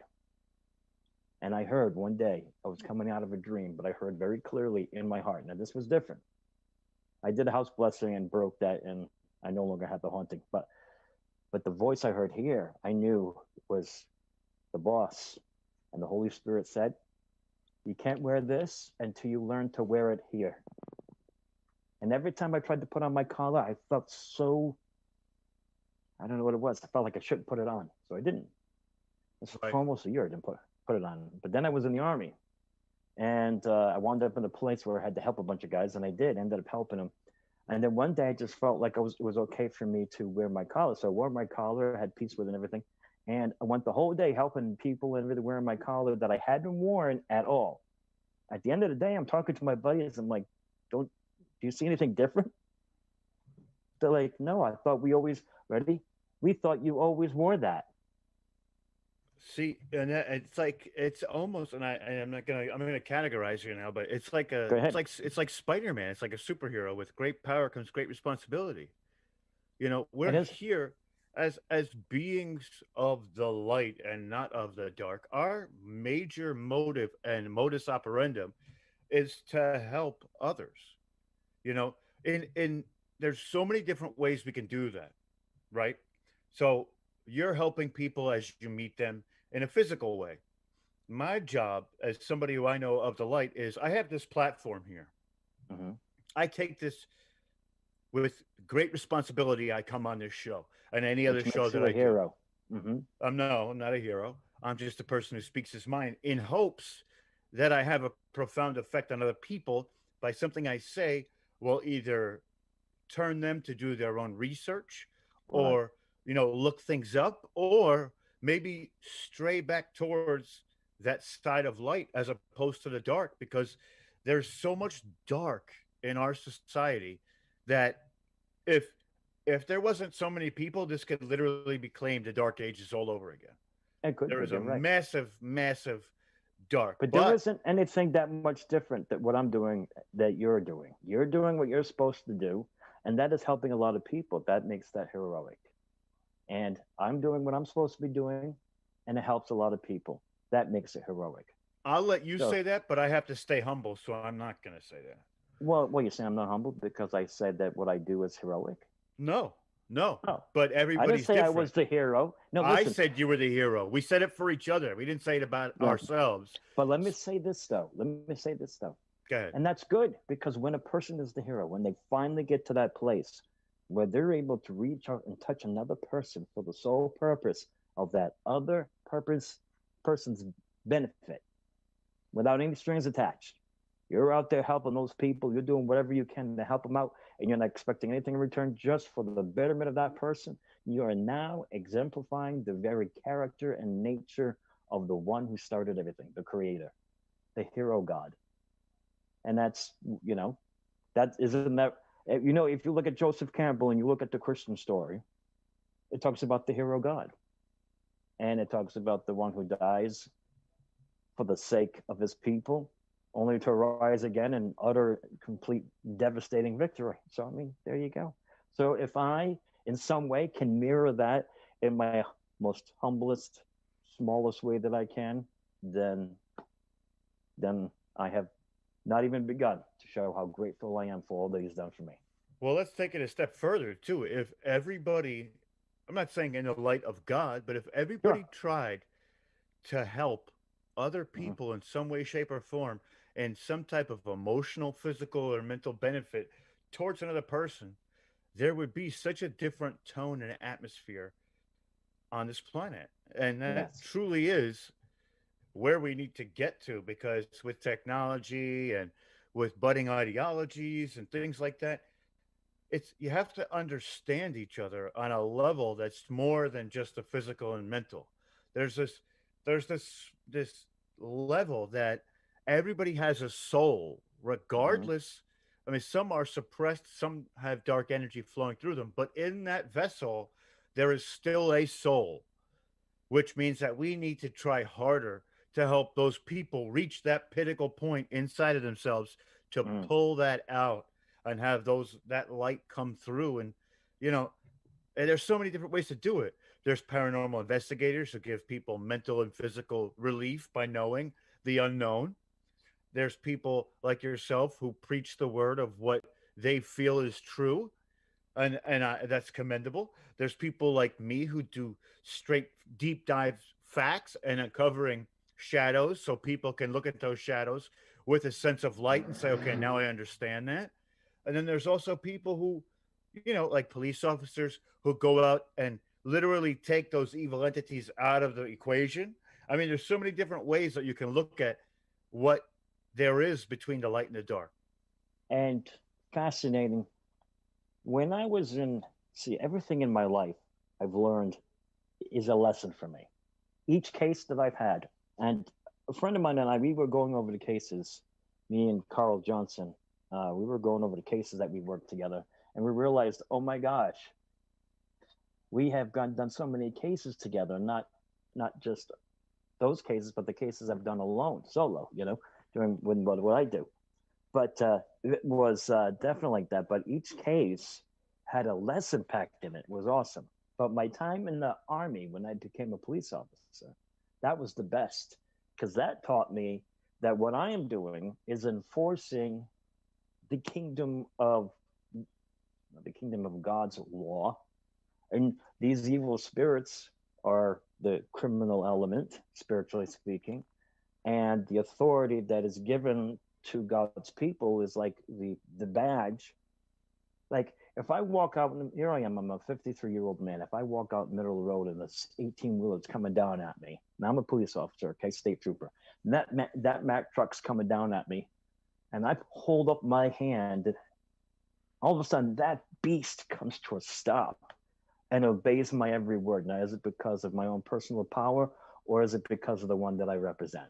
And I heard one day, I was coming out of a dream, but I heard very clearly in my heart. Now, this was different. I did a house blessing and broke that, and I no longer had the haunting. But the voice I heard here, I knew was the boss. And the Holy Spirit said, you can't wear this until you learn to wear it here. And every time I tried to put on my collar, I felt so, I don't know what it was. I felt like I shouldn't put it on. So I didn't. This was for almost a year. I didn't put it on. But then I was in the Army. And I wound up in a place where I had to help a bunch of guys. And I did. Ended up helping them. And then one day I just felt like it was okay for me to wear my collar. So I wore my collar, had peace with it and everything. And I went the whole day helping people and really wearing my collar that I hadn't worn at all. At the end of the day, I'm talking to my buddies. I'm like, do you see anything different? They're like, no, I thought we thought you always wore that. See, and it's almost, and I'm gonna categorize you now, but it's like Go ahead. it's like Spider-Man. It's like a superhero. With great power comes great responsibility. We're here as beings of the light and not of the dark. Our major motive and modus operandum is to help others. In there's so many different ways we can do that, right? So you're helping people as you meet them in a physical way. My job as somebody who I know of the light is I have this platform here. Mm-hmm. I take this with great responsibility. I come on this show and any other show that I hero. Do. Mm-hmm. I'm not a hero. I'm just a person who speaks his mind in hopes that I have a profound effect on other people by something I say will either turn them to do their own research or look things up, or maybe stray back towards that side of light as opposed to the dark, because there's so much dark in our society that if there wasn't so many people, this could literally be claimed the dark ages all over again. There is a massive dark, but there isn't anything that much different that what I'm doing that you're doing. You're doing what you're supposed to do, and that is helping a lot of people. That makes that heroic. And I'm doing what I'm supposed to be doing, and it helps a lot of people. That makes it heroic. I'll let you say that, but I have to stay humble, so I'm not going to say that. Well, you're saying I'm not humble because I said that what I do is heroic? No. But everybody's I didn't say different. I was the hero. No, listen. I said you were the hero. We said it for each other. We didn't say it about ourselves. But let me say this, though. Go ahead. And that's good because when a person is the hero, when they finally get to that place where they're able to reach out and touch another person for the sole purpose of that other person's benefit without any strings attached. You're out there helping those people. You're doing whatever you can to help them out, and you're not expecting anything in return just for the betterment of that person. You are now exemplifying the very character and nature of the one who started everything, the creator, the hero God. And that's, you know, that isn't that, you know, if you look at Joseph Campbell and you look at the Christian story, it talks about the hero God. And it talks about the one who dies for the sake of his people, only to rise again in utter, complete, devastating victory. So, I mean, there you go. So, if I, in some way, can mirror that in my most humblest, smallest way that I can, then, then I have not even begun to show how grateful I am for all that he's done for me. Well, let's take it a step further too. If everybody, I'm not saying in the light of God, but if Sure. everybody tried to help other Mm-hmm. people in some way, shape, or form, and some type of emotional, physical, or mental benefit towards another person, there would be such a different tone and atmosphere on this planet. And that Yes. truly is where we need to get to, because with technology and with budding ideologies and things like that, it's you have to understand each other on a level that's more than just the physical and mental. There's this there's this level that everybody has a soul, Mm-hmm. regardless. I mean, some are suppressed, some have dark energy flowing through them, but in that vessel, there is still a soul, which means that we need to try harder to help those people reach that pinnacle point inside of themselves to Mm-hmm. pull that out and have those that light come through. And you know, and there's so many different ways to do it. There's paranormal investigators who give people mental and physical relief by knowing the unknown. There's people like yourself who preach the word of what they feel is true, and that's commendable. There's people like me who do straight deep dive facts and uncovering shadows, so people can look at those shadows with a sense of light and say, okay, now I understand that. And then there's also people who, you know, like police officers who go out and literally take those evil entities out of the equation. I mean, there's so many different ways that you can look at what there is between the light and the dark. And fascinating. When I was in, see, everything in my life I've learned is a lesson for me. Each case that I've had, and a friend of mine and I, we were going over the cases, me and Carl Johnson, we were going over the cases that we worked together, and we realized, oh my gosh, we have done so many cases together, not just those cases, but the cases I've done alone, solo, you know, doing what I do. But it was definitely like that. But each case had a lesson packed in it. It was awesome. But my time in the army, when I became a police officer, that was the best because that taught me that what I am doing is enforcing the kingdom of God's law, and these evil spirits are the criminal element, spiritually speaking, and the authority that is given to God's people is like the badge. Like if I walk out, here I am, I'm a 53-year-old man. If I walk out in the middle of the road and this 18-wheeler is coming down at me, and I'm a police officer, okay, state trooper, and that Mack truck's coming down at me, and I hold up my hand, all of a sudden that beast comes to a stop and obeys my every word. Now, is it because of my own personal power, or is it because of the one that I represent?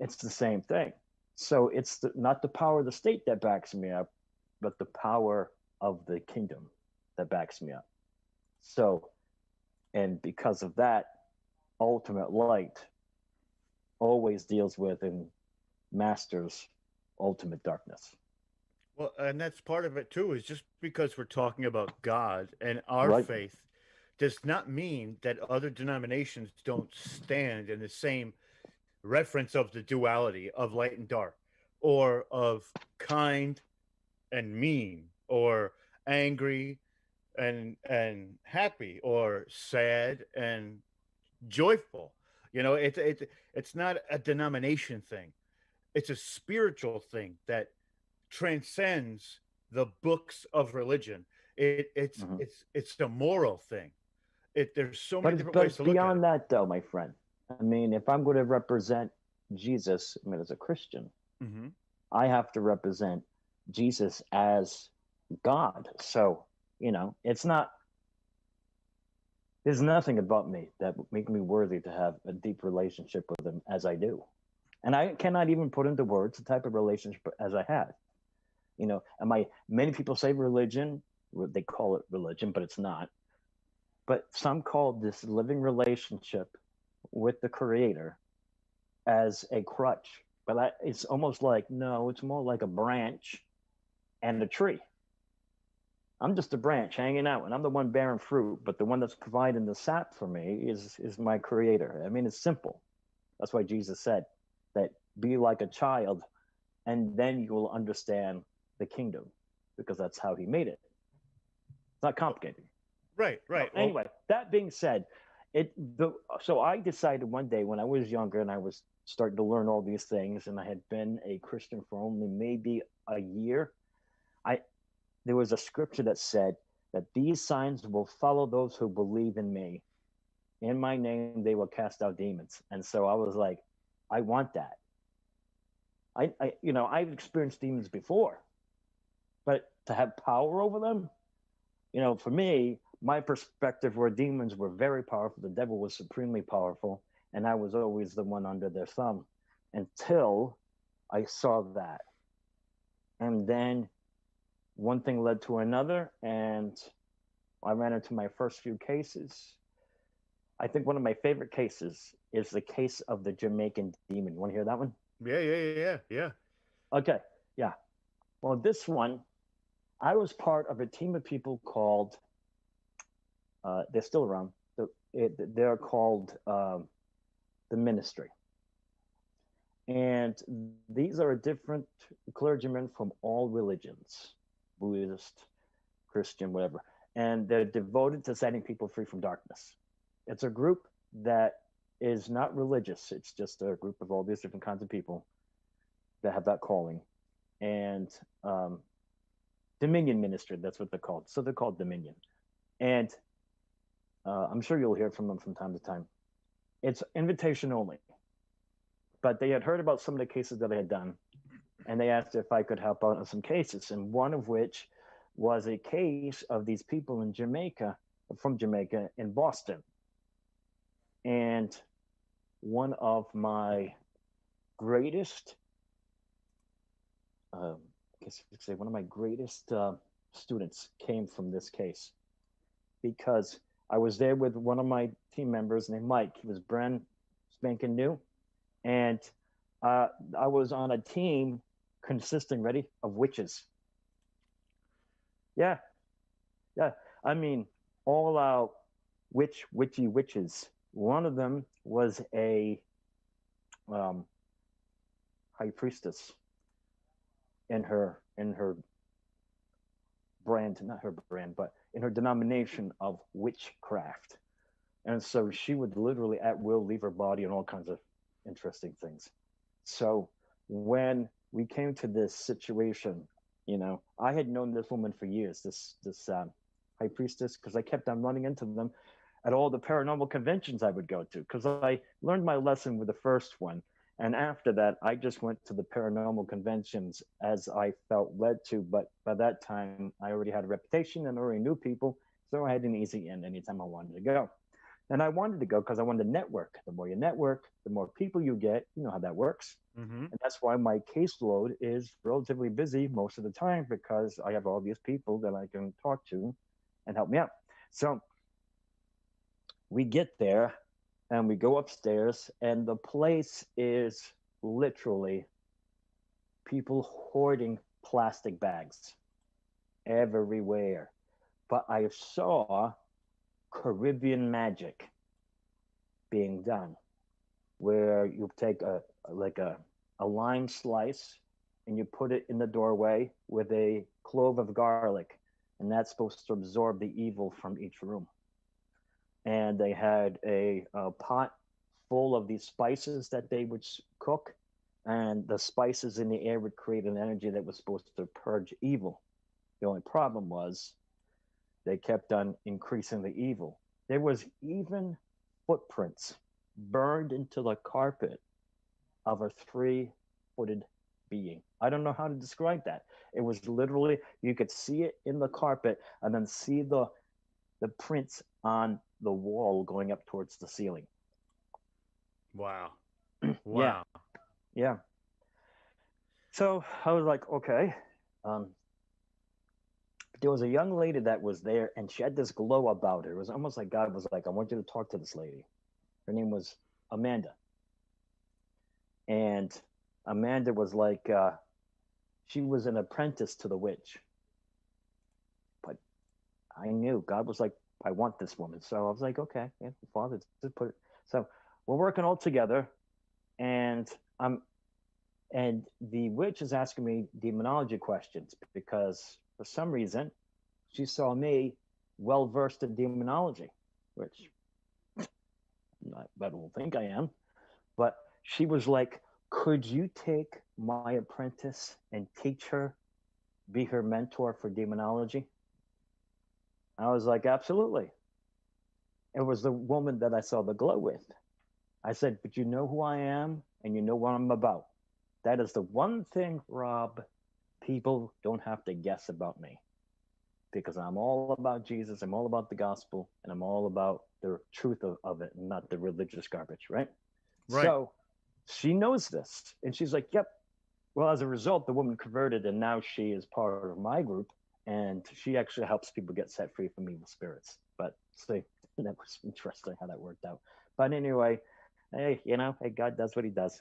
It's the same thing. So it's not the power of the state that backs me up, but the power of the kingdom that backs me up. So, and because of that, ultimate light always deals with and masters ultimate darkness. Well, and that's part of it too, is just because we're talking about God and our Right? faith does not mean that other denominations don't stand in the same reference of the duality of light and dark, or of kind and mean, or angry and happy, or sad and joyful. You know, it's not a denomination thing. It's a spiritual thing that transcends the books of religion. Mhm. It's a moral thing. There's so But many different but ways it's to look at beyond it. that, though, my friend. I mean, if I'm going to represent Jesus, I mean, as a Christian, Hmm. I have to represent Jesus as God. So, it's not. There's nothing about me that would make me worthy to have a deep relationship with Him as I do, and I cannot even put into words the type of relationship as I have. And many people say religion, they call it religion, but it's not. But some call this living relationship with the Creator as a crutch. But it's almost like, no, it's more like a branch and a tree. I'm just a branch hanging out, and I'm the one bearing fruit. But the one that's providing the sap for me is my Creator. I mean, it's simple. That's why Jesus said that be like a child, and then you will understand the kingdom, because that's how He made it. It's not complicated. Right, So right. Well, anyway, that being said, so I decided one day when I was younger and I was starting to learn all these things, and I had been a Christian for only maybe a year. I There was a scripture that said that these signs will follow those who believe in me. In my name, they will cast out demons. And so I was like, I want that. I've experienced demons before, but to have power over them, for me, my perspective were demons were very powerful. The devil was supremely powerful, and I was always the one under their thumb until I saw that. And then one thing led to another, and I ran into my first few cases. I think one of my favorite cases is the case of the Jamaican demon. You want to hear that one? yeah, yeah, yeah, yeah, yeah. Okay, yeah. Well, this one, I was part of a team of people called, they're still around. They're called the Ministry. And these are different clergymen from all religions, Buddhist, Christian, whatever. And they're devoted to setting people free from darkness. It's a group that is not religious. It's just a group of all these different kinds of people that have that calling. And Dominion Ministry, that's what they're called. So they're called Dominion. And I'm sure you'll hear from them from time to time. It's invitation only. But they had heard about some of the cases that I had done, and they asked if I could help out on some cases. And one of which was a case of these people in Jamaica, from Jamaica, in Boston. And one of my greatest, I guess you could say, one of my greatest students came from this case, because I was there with one of my team members named Mike. He was brand spanking new. And I was on a team consisting, ready, of witches. Yeah, yeah. I mean, all out witchy witches. One of them was a um, high priestess in her brand, not her brand, but in her denomination of witchcraft. And so she would literally at will leave her body and all kinds of interesting things. So when we came to this situation, I had known this woman for years, this high priestess, because I kept on running into them at all the paranormal conventions I would go to, because I learned my lesson with the first one. And after that, I just went to the paranormal conventions as I felt led to. But by that time, I already had a reputation and already knew people. So I had an easy in anytime I wanted to go. And I wanted to go because I wanted to network. The more you network, the more people you get. You know how that works. Mm-hmm. And that's why my caseload is relatively busy most of the time, because I have all these people that I can talk to and help me out. So we get there and we go upstairs, and the place is literally people hoarding plastic bags everywhere. But I saw Caribbean magic being done, where you take a lime slice and you put it in the doorway with a clove of garlic, and that's supposed to absorb the evil from each room. And they had a pot full of these spices that they would cook, and the spices in the air would create an energy that was supposed to purge evil. The only problem was they kept on increasing the evil. There was even footprints burned into the carpet of a three-footed being. I don't know how to describe that. It was literally, you could see it in the carpet and then see the prints on the wall going up towards the ceiling. Wow. Yeah, Wow. yeah. So I was like, okay. Um, there was a young lady that was there, and she had this glow about her. It was almost like God was like, I want you to talk to this lady. Her name was Amanda. And Amanda was like, she was an apprentice to the witch. But I knew God was like, I want this woman. So I was like, okay, yeah, Father, just put it. So we're working all together, and and the witch is asking me demonology questions because for some reason she saw me well versed in demonology, which I don't think I am. But she was like, could you take my apprentice and teach her, be her mentor for demonology? I was like, absolutely. It was the woman that I saw the glow with. I said, but you know who I am and you know what I'm about. That is the one thing, Rob, people don't have to guess about me because I'm all about Jesus. I'm all about the gospel and I'm all about the truth of it and not the religious garbage, right? Right. So she knows this and she's like, yep. Well, as a result, the woman converted and now she is part of my group and she actually helps people get set free from evil spirits. But see, that was interesting how that worked out. But anyway, hey, hey, God does what he does.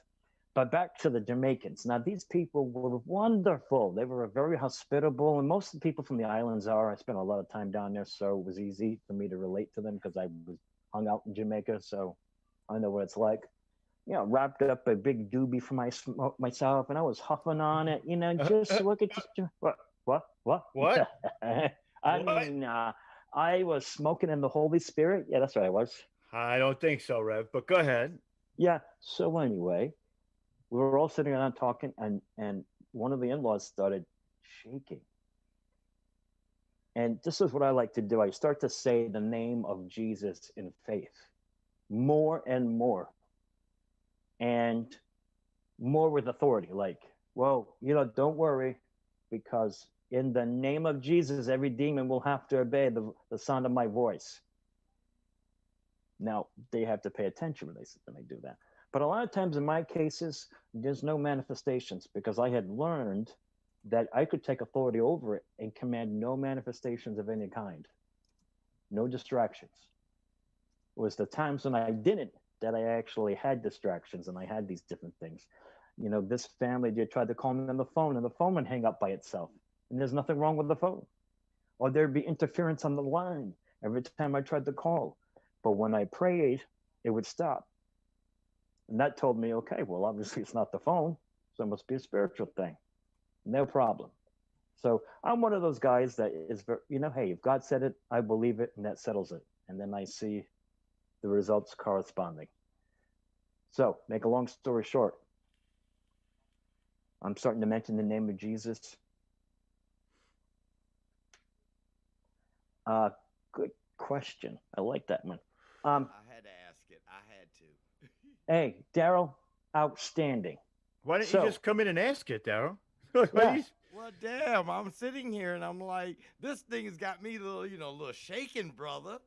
But back to the Jamaicans. Now, these people were wonderful. They were very hospitable, and most of the people from the islands are. I spent a lot of time down there, so it was easy for me to relate to them because I was hung out in Jamaica, so I know what it's like. Wrapped up a big doobie for myself, and I was huffing on it, just so I could just what? What? I What? mean, I was smoking in the Holy Spirit. Yeah, that's right, I was. I don't think so, Rev, but go ahead. Yeah. So anyway, we were all sitting around talking, and one of the in-laws started shaking. And this is what I like to do. I start to say the name of Jesus in faith more and more, and more with authority. Like, well, don't worry, because in the name of Jesus, every demon will have to obey the sound of my voice. Now, they have to pay attention when they do that. But a lot of times in my cases, there's no manifestations because I had learned that I could take authority over it and command no manifestations of any kind, no distractions. It was the times when I didn't that I actually had distractions and I had these different things. This family, they tried to call me on the phone and the phone would hang up by itself. And there's nothing wrong with the phone. Or there'd be interference on the line every time I tried to call. But when I prayed, it would stop. And that told me, okay, well, obviously it's not the phone, so it must be a spiritual thing. No problem. So I'm one of those guys that is, hey, if God said it, I believe it, and that settles it. And then I see the results corresponding. So, make a long story short, I'm starting to mention the name of Jesus. Good question. I like that one. I had to ask it. I had to. Hey, Daryl, outstanding. Why didn't you just come in and ask it, Daryl? Yeah. Well, damn, I'm sitting here and I'm like, this thing has got me a little shaken, brother.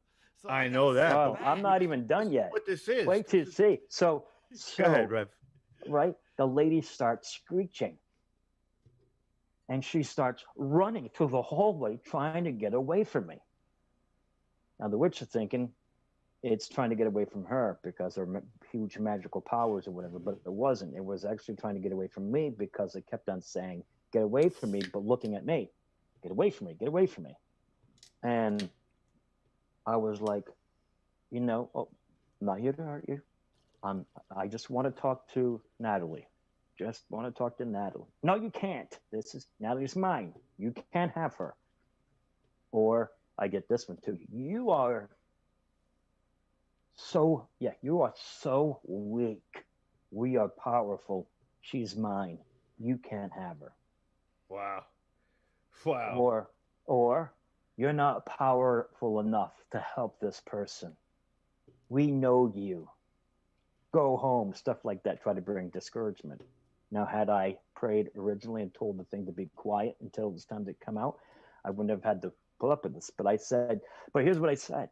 So I know that. Well, I'm not even done yet. What this is? Wait till you see. So Go ahead, Rev. Right? The lady starts screeching. And she starts running through the hallway trying to get away from me. Now, the witch is thinking it's trying to get away from her because of her huge magical powers or whatever, but it wasn't. It was actually trying to get away from me because it kept on saying, get away from me, but looking at me. Get away from me, get away from me. And I was like, I'm not here to hurt you. I just want to talk to Natalie. Just want to talk to Natalie. No, you can't. Natalie's mine. You can't have her. Or I get this one too. You are so weak. We are powerful She's mine. You can't have her. Wow. Wow. Or you're not powerful enough to help this person. We know you. Go home. Stuff like that. Try to bring discouragement. Now, had I prayed originally and told the thing to be quiet until it was time to come out, I wouldn't have had to pull up with this. But here's what I said.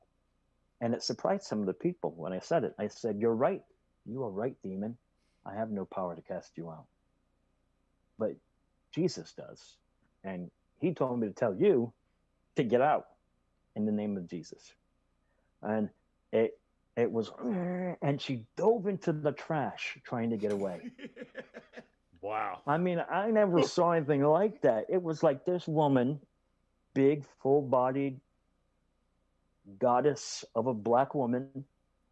And it surprised some of the people when I said it. I said, you're right. You are right, demon. I have no power to cast you out. But Jesus does. And he told me to tell you to get out in the name of Jesus. And it was, and she dove into the trash trying to get away. Wow. I mean, I never saw anything like that. It was like this woman, big, full-bodied goddess of a black woman,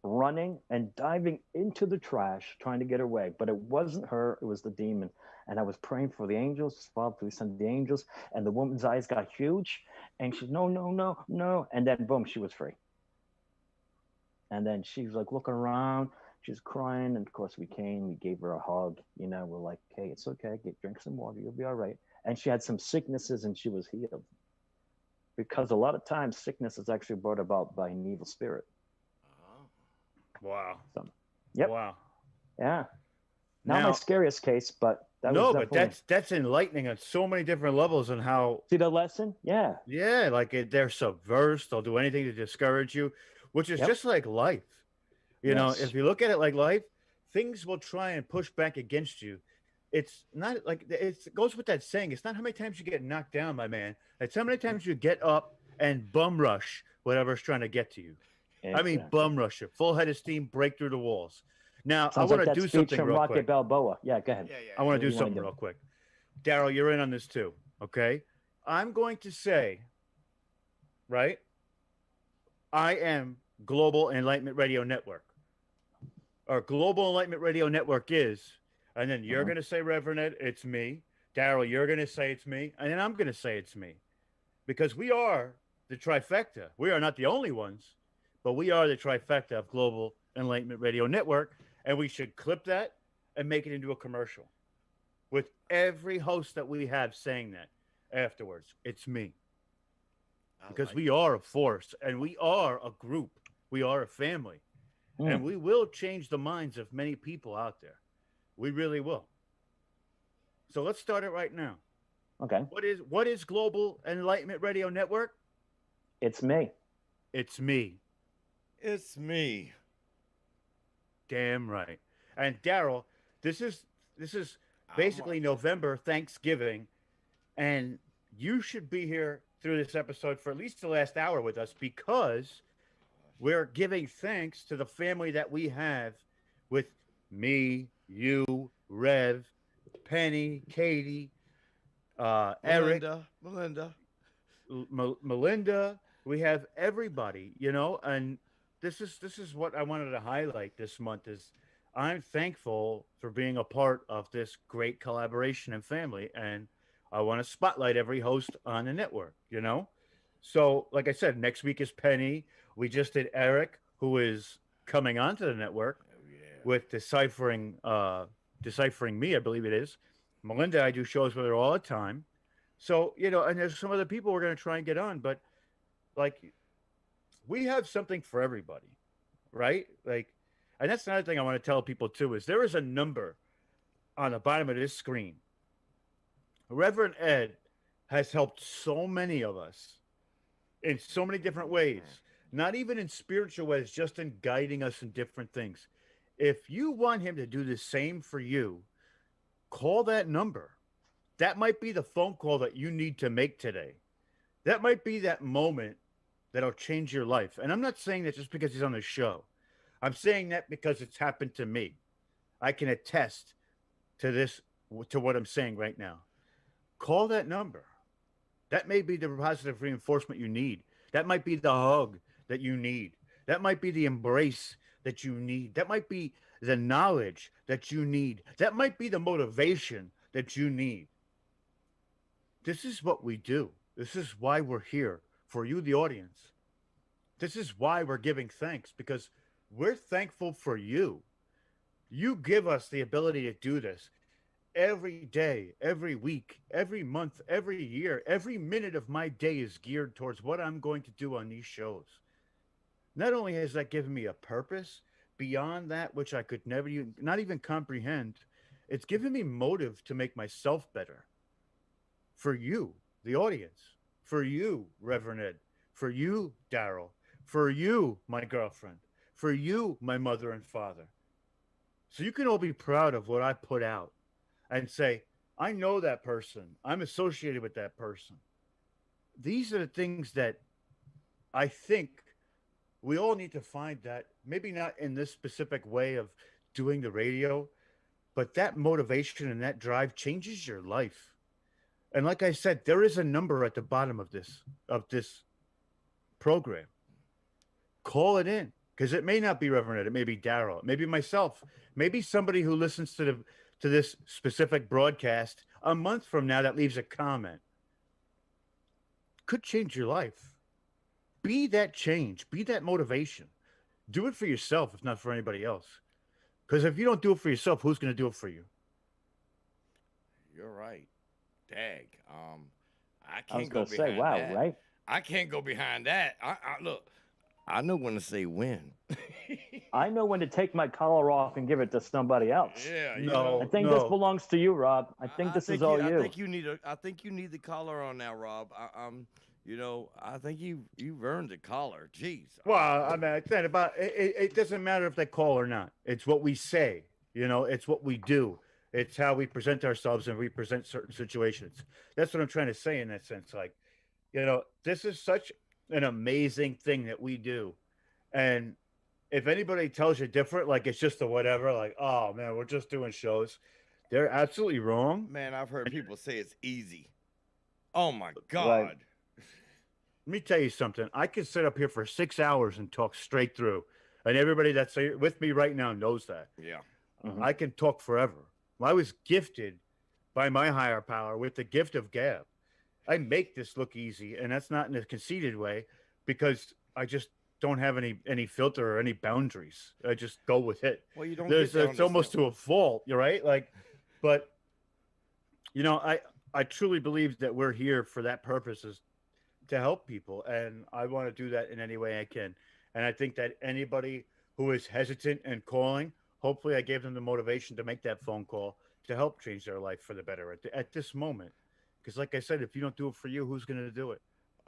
running and diving into the trash trying to get away. But it wasn't her, it was the demon. And I was praying for the angels, Father, please send the angels. And the woman's eyes got huge. And she said, no, no, no, no. And then, boom, she was free. And then she was like looking around. She was crying. And of course, we gave her a hug. We're like, hey, it's okay. Drink some water. You'll be all right. And she had some sicknesses and she was healed. Because a lot of times sickness is actually brought about by an evil spirit. Wow. So, yep. Wow. Yeah. Not my scariest case, but but that's enlightening on so many different levels on how. See the lesson? Yeah. Yeah, like they're subversive. They'll do anything to discourage you, which is just like life. You know, if you look at it like life, things will try and push back against you. It's not like it goes with that saying. It's not how many times you get knocked down, my man. It's how many times you get up and bum rush whatever's trying to get to you. Exactly. I mean, bum rush it, full head of steam, break through the walls. Now, I want to do something real quick. Balboa. Yeah, go ahead. I want to do something real quick. Daryl, you're in on this too, okay? I'm going to say, right? I am Global Enlightenment Radio Network. Our Global Enlightenment Radio Network is, and then you're going to say, Reverend Ed, it's me. Daryl, you're going to say it's me, and then I'm going to say it's me. Because we are the trifecta. We are not the only ones, but we are the trifecta of Global Enlightenment Radio Network, and we should clip that and make it into a commercial with every host that we have saying that afterwards. It's me. Because we are a force, and we are a group. We are a family. And we will change the minds of many people out there. We really will. So let's start it right now. Okay. What is Global Enlightenment Radio Network? It's me. It's me. It's me. Damn right. And Daryl, this is basically November, Thanksgiving, and you should be here through this episode for at least the last hour with us because we're giving thanks to the family that we have with me, you, Rev, Penny, Katie, Eric, Melinda. We have everybody, and this is what I wanted to highlight this month is I'm thankful for being a part of this great collaboration and family, and I want to spotlight every host on the network, So, like I said, next week is Penny. We just did Eric, who is coming onto the network with deciphering me, I believe it is. Melinda, I do shows with her all the time. So, and there's some other people we're going to try and get on, but like we have something for everybody, right? Like, and that's another thing I want to tell people too, is there is a number on the bottom of this screen. Reverend Ed has helped so many of us in so many different ways, not even in spiritual ways, just in guiding us in different things. If you want him to do the same for you, call that number. That might be the phone call that you need to make today. That might be that moment that'll change your life. And I'm not saying that just because he's on the show. I'm saying that because it's happened to me. I can attest to this, to what I'm saying right now. Call that number. That may be the positive reinforcement you need. That might be the hug that you need. That might be the embrace that you need. That might be the knowledge that you need. That might be the motivation that you need. This is what we do. This is why we're here for you, the audience. This is why we're giving thanks, because we're thankful for you. You give us the ability to do this. every day, every week, every month, every year, every minute of my day is geared towards what I'm going to do on these shows. Not only has that given me a purpose beyond that which I could never even, not even comprehend, it's given me motive to make myself better for you, the audience, for you, Reverend Ed, for you, Daryl, for you, my girlfriend, for you, my mother and father. So you can all be proud of what I put out and say, I know that person. I'm associated with that person. These are the things that I think we all need to find that maybe not in this specific way of doing the radio, but that motivation and that drive changes your life. And like I said, there is a number at the bottom of this program. Call it in because it may not be Reverend Ed, it may be Daryl, maybe myself, maybe somebody who listens to this specific broadcast a month from now that leaves a comment could change your life. Be that change, be that motivation. Do it for yourself, if not for anybody else. Because if you don't do it for yourself, who's going to do it for you? You're right. Dag. I I was can't go gonna say, behind wow, that. right? I can't go behind that. I look. I know when to say when. I know when to take my collar off and give it to somebody else. Yeah, I No, think this no. belongs to you, Rob. I think this is all I you. think you need a. I think you need the collar on now, Rob. I think you've earned the collar. Jeez. Well, I mean, I said about it doesn't matter if they call or not. It's what we say. It's what we do. It's how we present ourselves and we present certain situations. That's what I'm trying to say in that sense. Like, this is such an amazing thing that we do. And if anybody tells you different, like it's just a whatever, like, oh man, we're just doing shows, they're absolutely wrong. Man, I've heard people say it's easy. Oh my Right. God. Let me tell you something. I can sit up here for 6 hours and talk straight through. And everybody that's with me right now knows that. Yeah. Mhm. I can talk forever. I was gifted by my higher power with the gift of gab. I make this look easy, and that's not in a conceited way because I just don't have any filter or any boundaries. I just go with it. Well, you don't There's get down it's this almost stuff. to a fault, you're right? Like, but I truly believe that we're here for that purpose is to help people, and I want to do that in any way I can. And I think that anybody who is hesitant and calling, hopefully, I gave them the motivation to make that phone call to help change their life for the better at this moment. Because, like I said, if you don't do it for you, who's going to do it?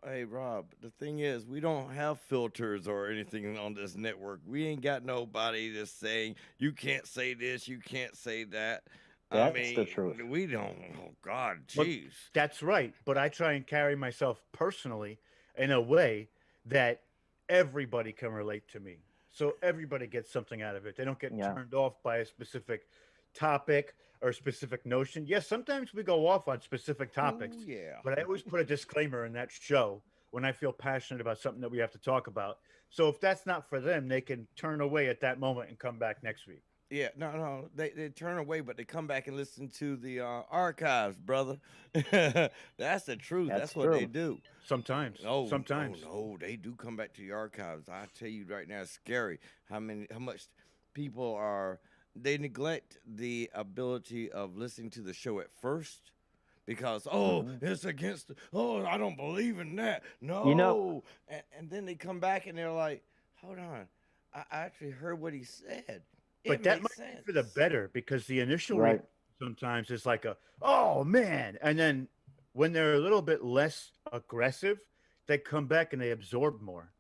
Hey Rob, the thing is, we don't have filters or anything on this network. We ain't got nobody that's saying you can't say this, you can't say that. I That's the mean, truth. we don't. Oh God, But jeez. that's right. But I try and carry myself personally in a way that everybody can relate to me. So everybody gets something out of it. They don't get Yeah. turned off by a specific topic or specific notion. Yes, sometimes we go off on specific Oh topics, yeah. but I always put a disclaimer in that show when I feel passionate about something that we have to talk about. So if that's not for them, they can turn away at that moment and come back next week. Yeah, no, they turn away, but they come back and listen to the archives, brother. That's the truth. That's That's what they true. do. Sometimes, No, no, sometimes. no, they do come back to the archives. I tell you right now, it's scary how much people are. They neglect the ability of listening to the show at first because Mhm. it's against. I don't believe in that. You know, No, and then they come back and they're like, hold on, I actually heard what he said. It But that makes might be for the sense. better because the initial right. reaction sometimes is like oh man. And then when they're a little bit less aggressive, they come back and they absorb more.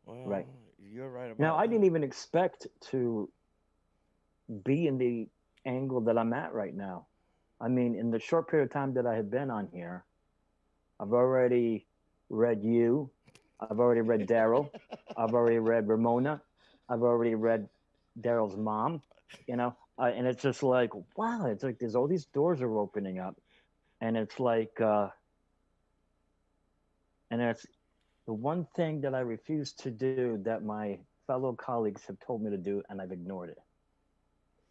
Well, Right. you're right Now, about I that. didn't even expect to be in the angle that I'm at right now. I mean, in the short period of time that I have been on here, I've already read you. I've already read Daryl. I've already read Ramona. I've already read Daryl's mom. And it's just like, wow, it's like there's all these doors are opening up, and it's like, and it's the one thing that I refuse to do that my fellow colleagues have told me to do, and I've ignored it,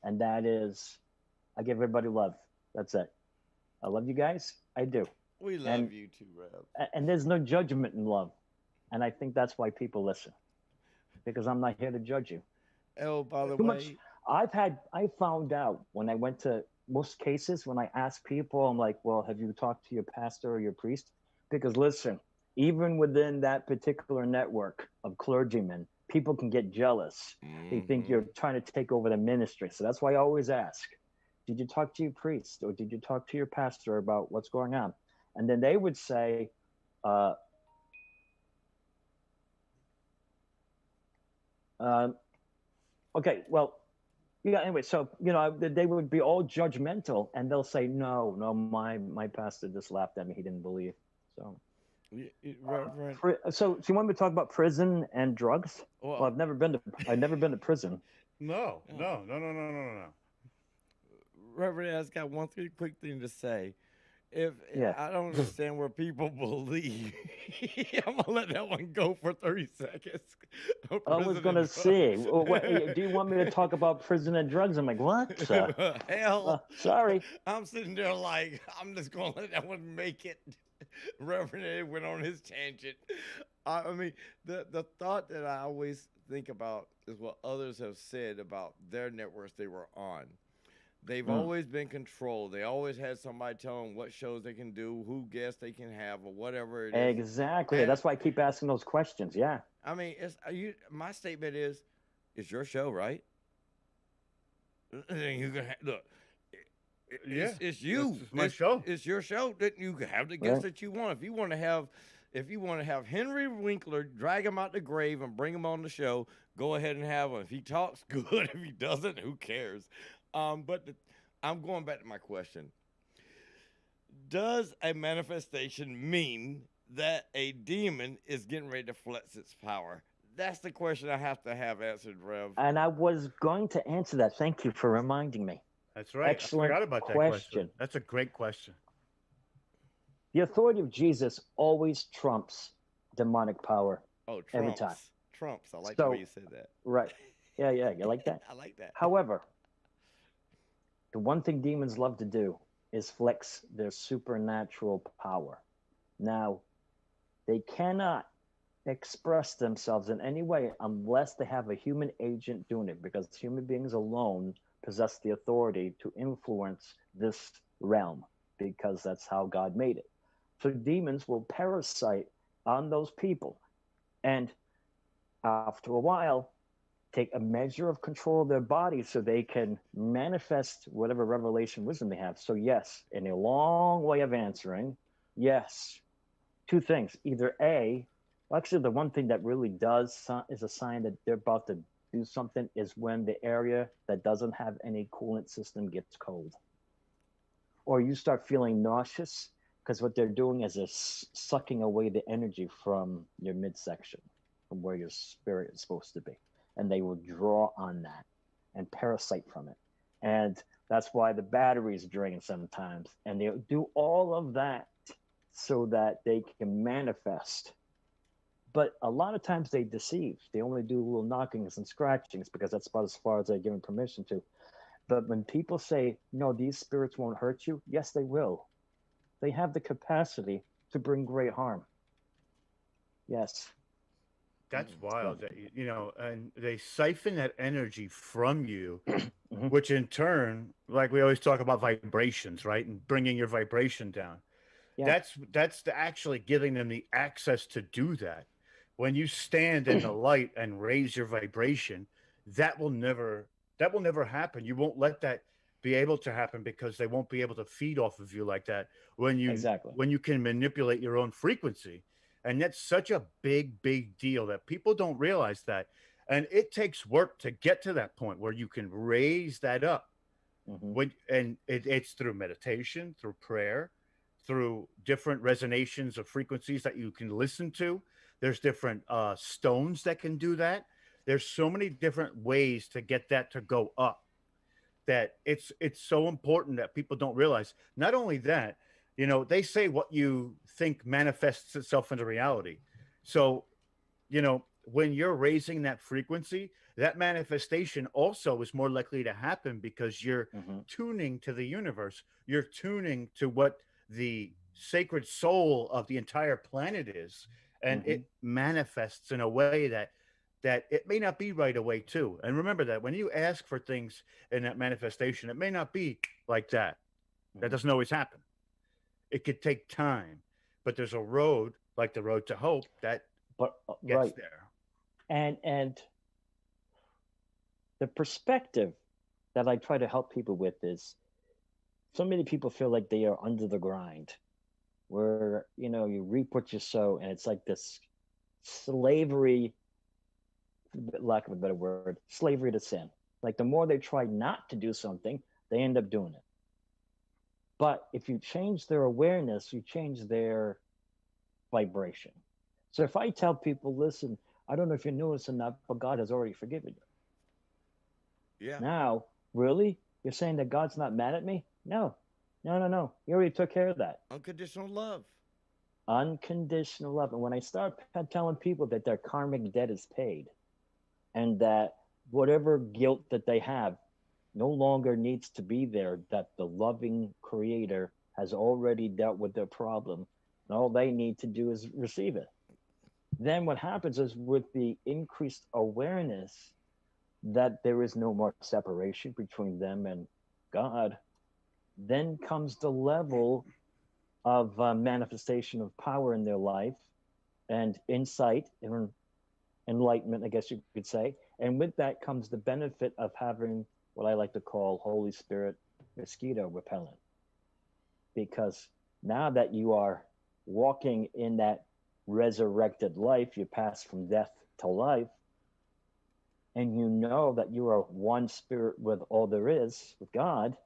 and that is, I give everybody love. That's it. I love you guys. I do, We and love you too, Rob. and there's no judgment in love, and I think that's why people listen, because I'm not here to judge you. Oh, by the Too much. way, I found out when I went to most cases when I ask people, I'm like, well, have you talked to your pastor or your priest? Because listen, even within that particular network of clergymen, people can get jealous. They think Mm-hmm. you're trying to take over the ministry. So that's why I always ask, did you talk to your priest or did you talk to your pastor about what's going on? And then they would say, uh, um, okay, well, yeah, anyway, so they would be all judgmental, and they'll say, "No, no, my pastor just laughed at me. He didn't believe." So, Reverend. so you want me to talk about prison and drugs? Well, Well, I've never been to prison. No, oh, no, no, no, no, no, no. Reverend, I just got one quick thing to say. If Yeah, I don't understand where people believe, I'm gonna let that one go for 30 seconds. I was Prison and gonna say, what drugs. do you want me to talk about prison and drugs? I'm like, what? Hell, Sorry. I'm sitting there like I'm just gonna let that one make it. Reverend Ed went on his tangent. I mean, the thought that I always think about is what others have said about their networks they were on. They've Mm, always been controlled. They always had somebody tell them what shows they can do, who guests they can have, or whatever it is. exactly. And That's why I keep asking those questions. Yeah. I mean, it's you. My statement is, it's your show, right? And you can look. Yeah, It's this you. is my show. It's your show. That you can have the guests Right. that you want. If you want to have Henry Winkler, drag him out the grave and bring him on the show. Go ahead and have him. If he talks, good. If he doesn't, who cares? I'm going back to my question. Does a manifestation mean that a demon is getting ready to flex its power? That's the question I have to have answered, Rev. And I was going to answer that. Thank you for reminding me. That's right. I Excellent forgot about that question. question. That's a great question. The authority of Jesus always trumps demonic power Oh, every time. Trumps. Trumps. I like the way So, you said that. right. Yeah, yeah, you like that? I like that. However, the one thing demons love to do is flex their supernatural power. Now, they cannot express themselves in any way unless they have a human agent doing it, because human beings alone possess the authority to influence this realm, because that's how God made it. So demons will parasite on those people, and after a while, take a measure of control of their body so they can manifest whatever revelation wisdom they have. So, yes, in a long way of answering, yes, two things. Either A, well, actually, the one thing that really does is a sign that they're about to do something is when the area that doesn't have any coolant system gets cold. Or you start feeling nauseous because what they're doing is they're sucking away the energy from your midsection, from where your spirit is supposed to be. And they will draw on that and parasite from it. And that's why the batteries drain sometimes. And they do all of that so that they can manifest. But a lot of times they deceive. They only do little knockings and scratchings because that's about as far as they're given permission to. But when people say, no, these spirits won't hurt you, yes, they will. They have the capacity to bring great harm. Yes. That's So, wild. And they siphon that energy from you, mhm. which in turn, like we always talk about vibrations, right? And bringing your vibration down. Yeah. That's actually giving them the access to do that. When you stand in the light and raise your vibration, that will never that will never happen. You won't let that be able to happen because they won't be able to feed off of you like that Exactly. when you can manipulate your own frequency. And that's such a big deal that people don't realize that. And it takes work to get to that point where you can raise that up Hmm. it's through meditation, through prayer, through different resonations of frequencies that you can listen to. There's different stones that can do that. There's so many different ways to get that to go up that it's so important that people don't realize. Not only that, they say what you think manifests itself into reality. So when you're raising that frequency, that manifestation also is more likely to happen because you're Hmm. tuning to the universe. You're tuning to what the sacred soul of the entire planet is. And Hmm. it manifests in a way that that it may not be right away too. And remember that when you ask for things in that manifestation, it may not be like that. That Mhm. doesn't always happen. It could take time, but there's a road like the road to hope that But gets right, there. and the perspective that I try to help people with is so many people feel like they are under the grind, where you reap what you sow, and it's like this slavery, lack of a better word, slavery to sin. Like the more they try not to do something, they end up doing it. But if you change their awareness, you change their vibration. So if I tell people, listen, I don't know if you knew this or not, but God has already forgiven you. Yeah. Now, really? You're saying that God's not mad at me? No, no, no, no. He already took care of that. Unconditional love. Unconditional love. And when I start telling people that their karmic debt is paid and that whatever guilt that they have no longer needs to be there, that the loving creator has already dealt with their problem, and all they need to do is receive it. Then what happens is, with the increased awareness that there is no more separation between them and God, then comes the level of manifestation of power in their life and insight and enlightenment, I guess you could say. And with that comes the benefit of having what I like to call Holy Spirit mosquito repellent. Because now that you are walking in that resurrected life, you pass from death to life, and you know that you are one spirit with all there is, with God,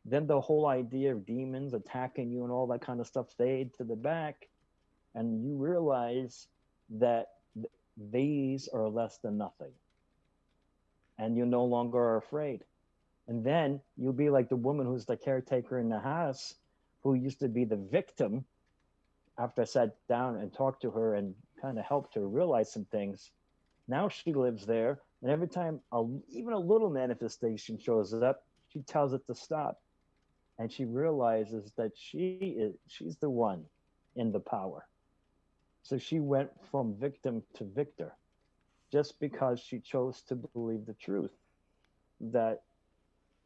then the whole idea of demons attacking you and all that kind of stuff fade to the back, and you realize that these are less than nothing, and you no longer are afraid. And then you'll be like the woman who's the caretaker in the house, who used to be the victim. After I sat down and talked to her and kind of helped her realize some things, now she lives there, and every time even a little manifestation shows up, she tells it to stop, and she realizes that she's the one in the power. So she went from victim to victor, just because she chose to believe the truth, that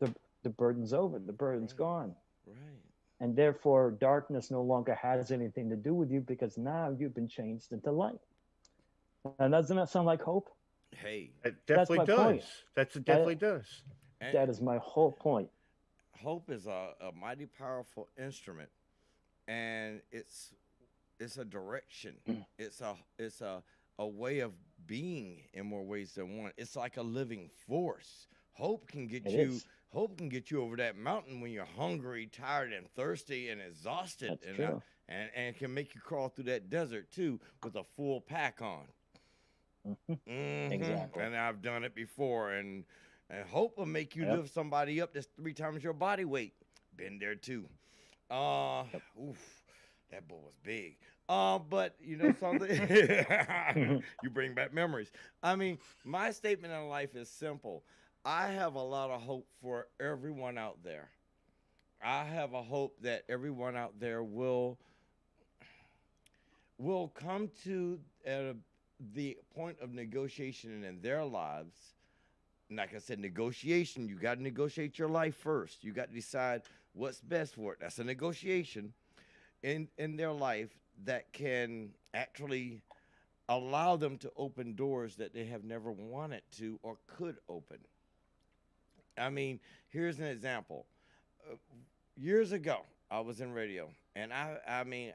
the the burden's over, the burden's Right. gone, Right. and therefore darkness no longer has anything to do with you, because now you've been changed into light. And doesn't that sound like hope? Hey, It That's definitely my point. does. That's it I, definitely does. and that is my whole point. hope is a mighty powerful instrument, and it's a direction. It's a way of being in more ways than one. It's like a living force. Hope can get It you. is. Hope can get you over that mountain when you're hungry, tired, and thirsty, and exhausted, That's true. and it can make you crawl through that desert too with a full pack on. Mhm. Exactly. And I've done it before, and hope will make you Yep. lift somebody up that's 3 times your body weight. Been there too. Uh, Yep. oof, that boy was big. But you know something, you bring back memories. I mean, my statement in life is simple. I have a lot of hope for everyone out there. I have a hope that everyone out there will come to the point of negotiation in their lives. And like I said, negotiation, you got to negotiate your life first. You got to decide what's best for it. That's a negotiation in their life that can actually allow them to open doors that they have never wanted to or could open. I mean, here's an example. Uh, Years ago, I was in radio, and I mean,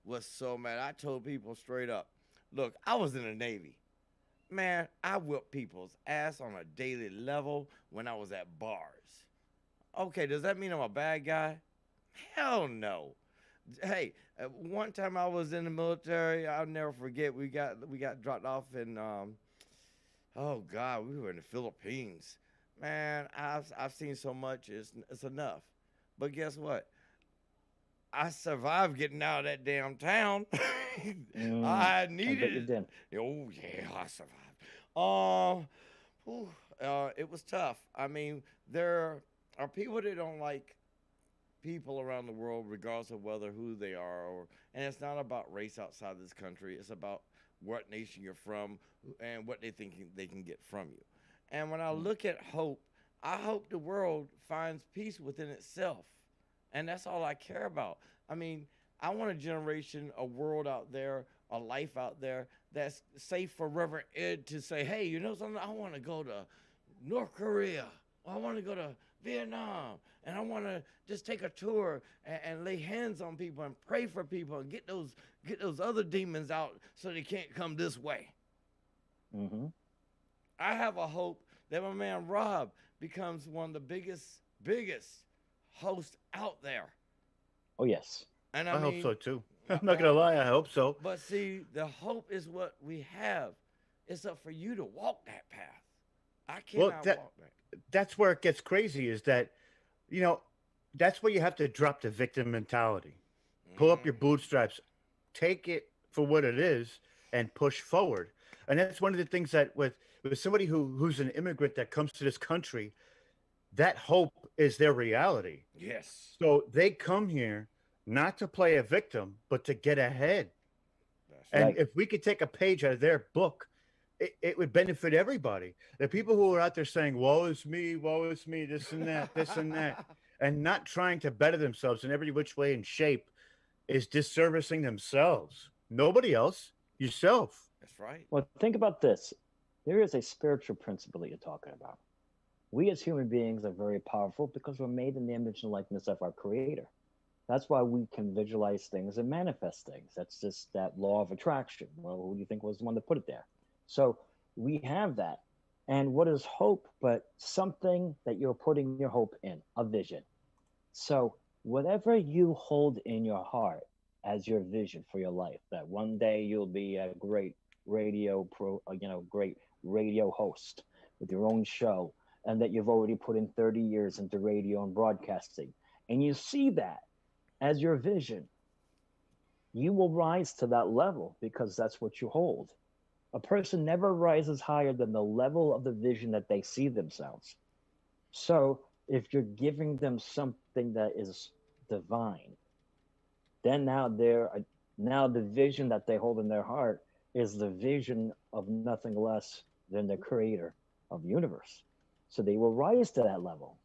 was so mad. I told people straight up, look, I was in the Navy. Man, I whipped people's ass on a daily level when I was at bars. Okay, does that mean I'm a bad guy? Hell no. Hey, one time I was in the military, I'll never forget. We got dropped off in oh God, we were in the Philippines. Man, I've seen so much. It's enough. But guess what? I survived getting out of that damn town. Mm, I I bet needed you it. did. Oh yeah, I survived. Um, it was tough. I mean, there are people that don't like people around the world, regardless of whether who they are, or and it's not about race outside this country. It's about what nation you're from and what they think they can get from you. And when I look at hope, I hope the world finds peace within itself. And that's all I care about. I mean, I want a generation, a world out there, a life out there that's safe for Reverend Ed to say, hey, you know something? I want to go to North Korea. Or I want to go to Vietnam. And I want to just take a tour and lay hands on people and pray for people and get those other demons out so they can't come this way. Mm-hmm. I have a hope that my man Rob becomes one of the biggest hosts out there. Oh, yes. And I mean, hope so too. I'm not gonna lie, I hope so. But see, the hope is what we have. It's up for you to walk that path. I cannot walk that. That's where it gets crazy. Is that, that's where you have to drop the victim mentality, pull up your bootstraps, take it for what it is, and push forward. And that's one of the things that with somebody who's an immigrant that comes to this country, that hope is their reality. Yes. So they come here not to play a victim, but to get ahead. That's and right. If we could take a page out of their book, it would benefit everybody. The people who are out there saying, woe is me, this and that, this and that, and not trying to better themselves in every which way and shape is disservicing themselves. Nobody else, yourself. That's right. Well, think about this. There is a spiritual principle that you're talking about. We as human beings are very powerful because we're made in the image and likeness of our Creator. That's why we can visualize things and manifest things. That's just that law of attraction. Well, who do you think was the one that put it there? So we have that. And what is hope but something that you're putting your hope in, a vision. So whatever you hold in your heart as your vision for your life, that one day you'll be a great great radio host with your own show, and that you've already put in 30 years into radio and broadcasting, and you see that as your vision, you will rise to that level because that's what you hold. A person never rises higher than the level of the vision that they see themselves. So if you're giving them something that is divine, then now the vision that they hold in their heart is the vision of nothing less than the Creator of the universe. So they will rise to that level.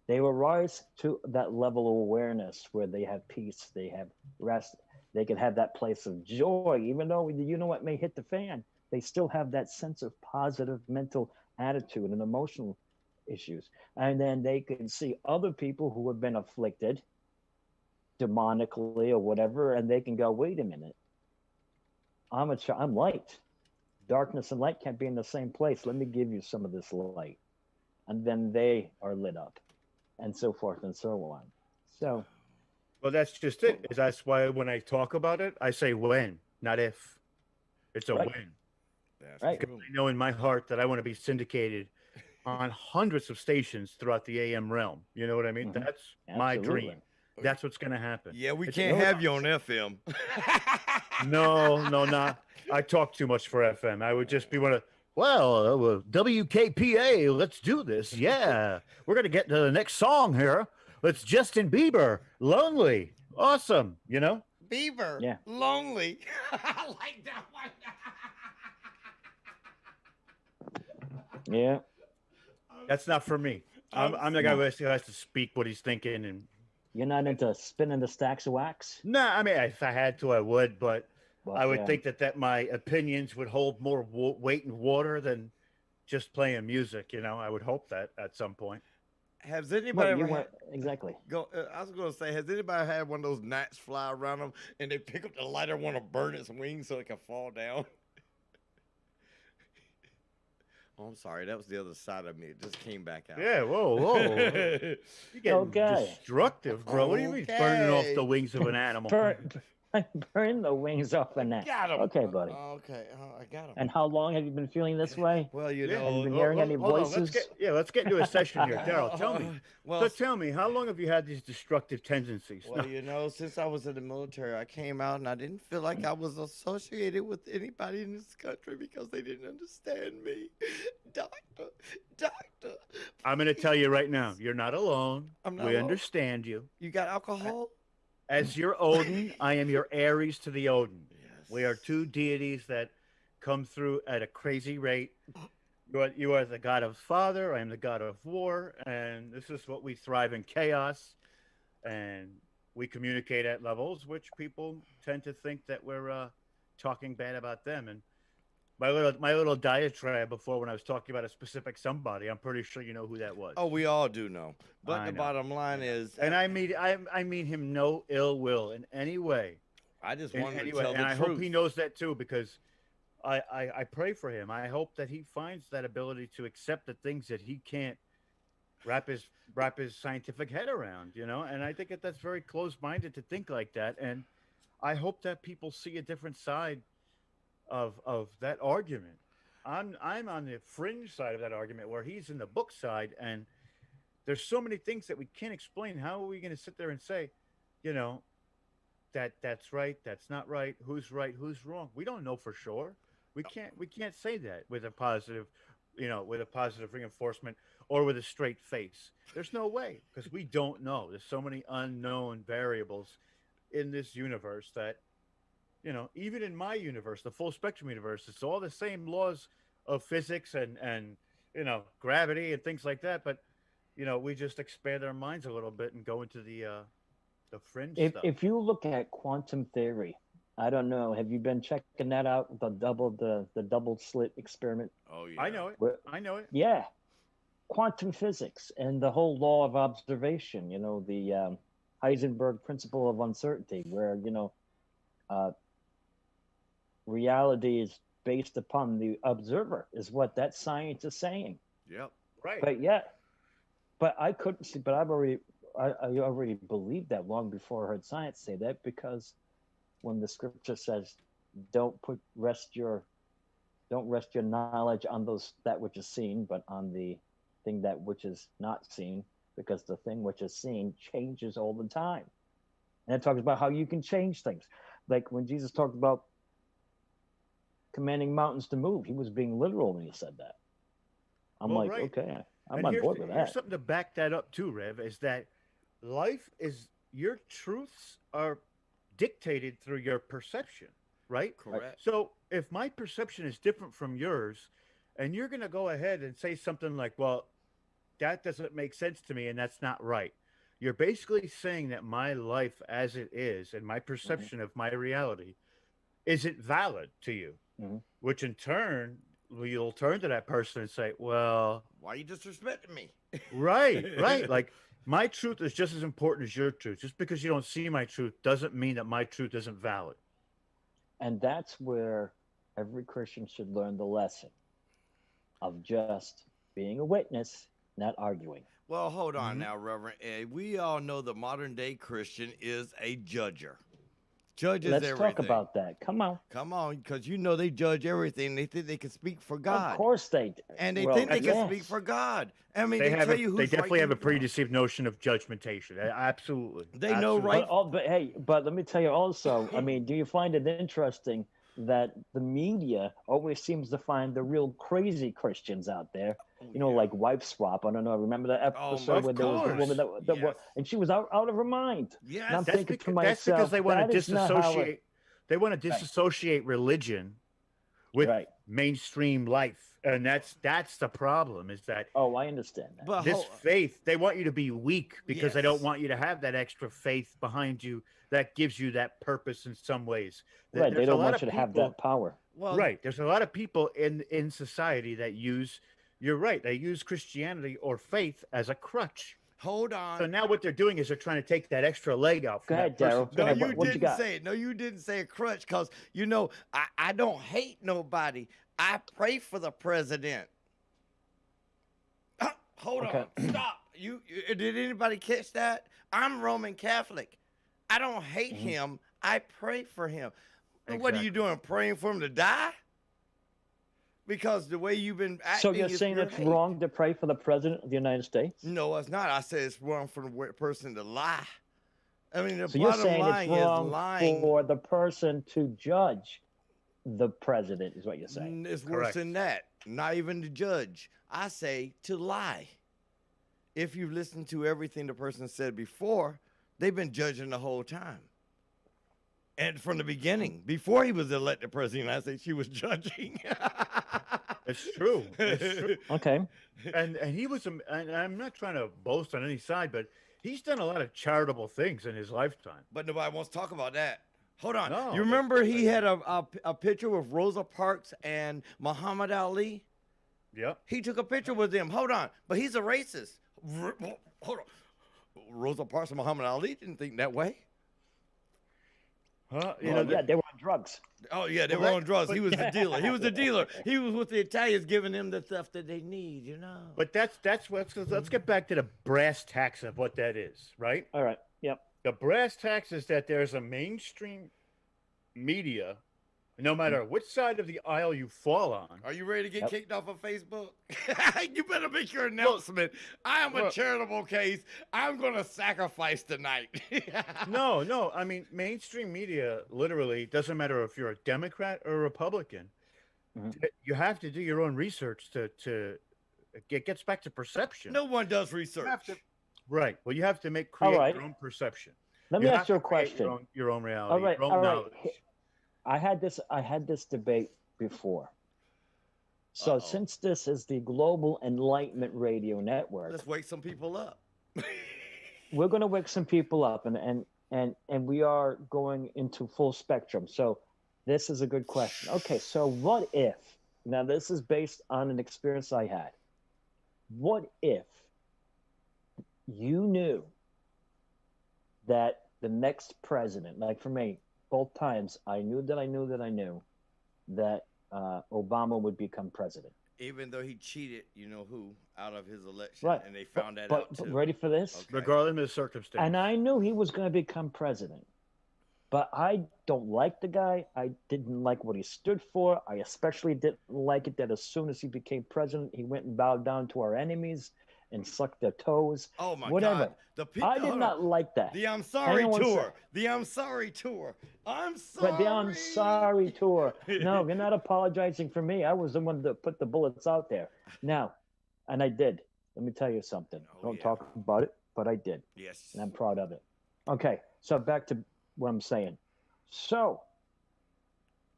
They will rise to that level of awareness where they have peace, they have rest, they can have that place of joy, even though what may hit the fan, they still have that sense of positive mental attitude and emotional issues. And then they can see other people who have been afflicted demonically or whatever, and they can go, wait a minute, I'm light. Darkness and light can't be in the same place. Let me give you some of this light. And then they are lit up, and so forth and so on. So, well, that's just it. That's why when I talk about it, I say when, not if. It's a right. win. That's right. true. I know in my heart that I want to be syndicated on hundreds of stations throughout the AM realm. You know what I mean? Mm-hmm. That's my Absolutely. dream. That's what's going to happen. Yeah, we can't have you on FM. No, not. I talk too much for FM. I would just be one of, WKPA, let's do this. Yeah, we're going to get to the next song here. It's Justin Bieber, Lonely. Awesome, Bieber, Yeah. Lonely. I like that one. Yeah. That's not for me. I'm the guy who has to speak what he's thinking. And You're not into spinning the stacks of wax? no, I mean, if I had to, I would, but I would yeah. think that my opinions would hold more weight and water than just playing music. I would hope that at some point. Has anybody Well, ever exactly. I was going to say, has anybody had one of those gnats fly around them and they pick up the lighter, want to burn its wings so it can fall down? Oh, I'm sorry. That was the other side of me. It just came back out. Yeah, whoa. You're getting destructive, bro. What do you mean burning off the wings of an animal? Burn the wings off a gnat. Got him. Okay, buddy. Okay, I got him. And how long have you been feeling this way? Well, Have you been hearing any voices? Let's get into a session here. Daryl, tell me. Well, Tell me, how long have you had these destructive tendencies? Well, since I was in the military, I came out and I didn't feel like I was associated with anybody in this country because they didn't understand me. Doctor. I'm going to tell you right now, you're not alone. I'm not We alone. understand you. You got alcohol? As your Odin, I am your Aries to the Odin. Yes. We are two deities that come through at a crazy rate. You are the God of Father. I am the God of War, and this is what we thrive in chaos, and we communicate at levels which people tend to think that we're talking bad about them. And my little diatribe before when I was talking about a specific somebody, I'm pretty sure you know who that was. Oh, we all do know. But I the know. bottom line is, And I mean him no ill will in any way. I just In wanted any to way. tell And the I truth. hope he knows that too, because I pray for him. I hope that he finds that ability to accept the things that he can't wrap his scientific head around, you know. And I think that's very close minded to think like that. And I hope that people see a different side of that argument. I'm on the fringe side of that argument where he's in the book side, and there's so many things that we can't explain. How are we going to sit there and say, you know, that's right, that's not right, who's wrong? We don't know for sure. We can't say that with a positive, with a positive reinforcement or with a straight face. There's no way, because we don't know. There's so many unknown variables in this universe that, even in my universe, the full spectrum universe, it's all the same laws of physics and gravity and things like that. But we just expand our minds a little bit and go into the fringe stuff. If you look at quantum theory, I don't know. Have you been checking that out? The double slit experiment. Oh yeah, I know it. Where- I know it. Yeah, quantum physics and the whole law of observation. The Heisenberg principle of uncertainty, where reality is based upon the observer, is what that science is saying. Yep. Right. But I couldn't see. But I already believed that long before I heard science say that, because when the scripture says, don't rest your knowledge on that which is seen, but on the thing that which is not seen, because the thing which is seen changes all the time. And it talks about how you can change things. Like when Jesus talked about commanding mountains to move, he was being literal when he said that. I'm Well, like, right. okay, I'm And on here's, board with here's that. something to back that up too, Rev, is that life is your truths are dictated through your perception, right? Correct. So if my perception is different from yours, and you're going to go ahead and say something like, well, that doesn't make sense to me and that's not right. You're basically saying that my life as it is and my perception of my reality isn't valid to you, which in turn, you'll turn to that person and say, well, Why you disrespecting me? right. Like, my truth is just as important as your truth. Just because you don't see my truth doesn't mean that my truth isn't valid. And that's where every Christian should learn the lesson of just being a witness, not arguing. Well, hold on now, Reverend Ed. We all know the modern day Christian is a judger. Judges Let's everything. talk about that. Come on, because they judge everything. They think they can speak for God. Of course they do. And they think they can speak for God. I mean, they tell you who's they definitely right have a and wrong. preconceived notion of judgmentation. Absolutely. They know right. But let me tell you also, I mean, do you find it interesting that the media always seems to find the real crazy Christians out there? Like Wife Swap. I don't know. Remember that episode where there was the woman that and she was out of her mind. Yes. And I'm That's thinking because, to myself, that's because they want to that is not how disassociate. They want to disassociate religion with mainstream life, and that's the problem. Is that I understand that. But this faith, they want you to be weak because they don't want you to have that extra faith behind you that gives you that purpose in some ways. Right, they don't want you to have that power. Well, right. There's a lot of people in society that use. You're right. They use Christianity or faith as a crutch. Hold on. So now what they're doing is they're trying to take that extra leg out. Go ahead, Daryl. No, you didn't say it. No, you didn't say a crutch, because I don't hate nobody. I pray for the president. Hold on. Stop. You did anybody catch that? I'm Roman Catholic. I don't hate him. I pray for him. Exactly. What are you doing? Praying for him to die? Because the way you've been acting. So you're saying it's wrong to pray for the president of the United States? No, it's not. I said it's wrong for the person to lie. I mean, the so you're bottom saying line it's wrong is lying for the person to judge the president, is what you're saying. It's worse than that. Not even to judge. I say to lie. If you've listened to everything the person said before, they've been judging the whole time. And from the beginning, before he was elected president of the United States, she was judging. It's true. It's true. Okay. And he was, and I'm not trying to boast on any side, but he's done a lot of charitable things in his lifetime. But nobody wants to talk about that. Hold on. No, You remember he had a picture with Rosa Parks and Muhammad Ali? Yep. He took a picture with them. Hold on. But he's a racist. Hold on. Rosa Parks and Muhammad Ali didn't think that way. Huh? Yeah, they were on drugs. Oh, yeah, they were on drugs. He was the dealer. He was the dealer. He was with the Italians giving them the stuff that they need, you know. But that's what. Let's get back to the brass tacks of what that is, right? All right. Yep. The brass tacks is that there's a mainstream media, no matter which side of the aisle you fall on. Are you ready to get kicked off of Facebook? You better make your announcement. I am a charitable case. I'm going to sacrifice tonight. No. I mean, mainstream media literally doesn't matter if you're a Democrat or a Republican. Mm-hmm. You have to do your own research to it gets back to perception. No one does research. Right. Well, you have to create your own perception. Let me ask you a question. Your own reality. All right. Your own knowledge. I had this debate before. So since this is the Global Enlightenment Radio Network, let's wake some people up. We're going to wake some people up, and we are going into full spectrum. So this is a good question. Okay, so what if? Now this is based on an experience I had. What if you knew that the next president, like for me, both times I knew that Obama would become president. Even though he cheated, you know who, out of his election, right? And they found that out too. But ready for this? Okay. Regardless of the circumstance. And I knew he was going to become president, but I don't like the guy. I didn't like what he stood for. I especially didn't like it that as soon as he became president, he went and bowed down to our enemies and sucked their toes. Oh my whatever. God! I did not like that. The I'm sorry tour. The I'm sorry tour. I'm sorry. But the I'm sorry tour. No, you're not apologizing for me. I was the one that put the bullets out there. Now, and I did. Let me tell you something. Don't talk about it, but I did. Yes. And I'm proud of it. Okay, so back to what I'm saying. So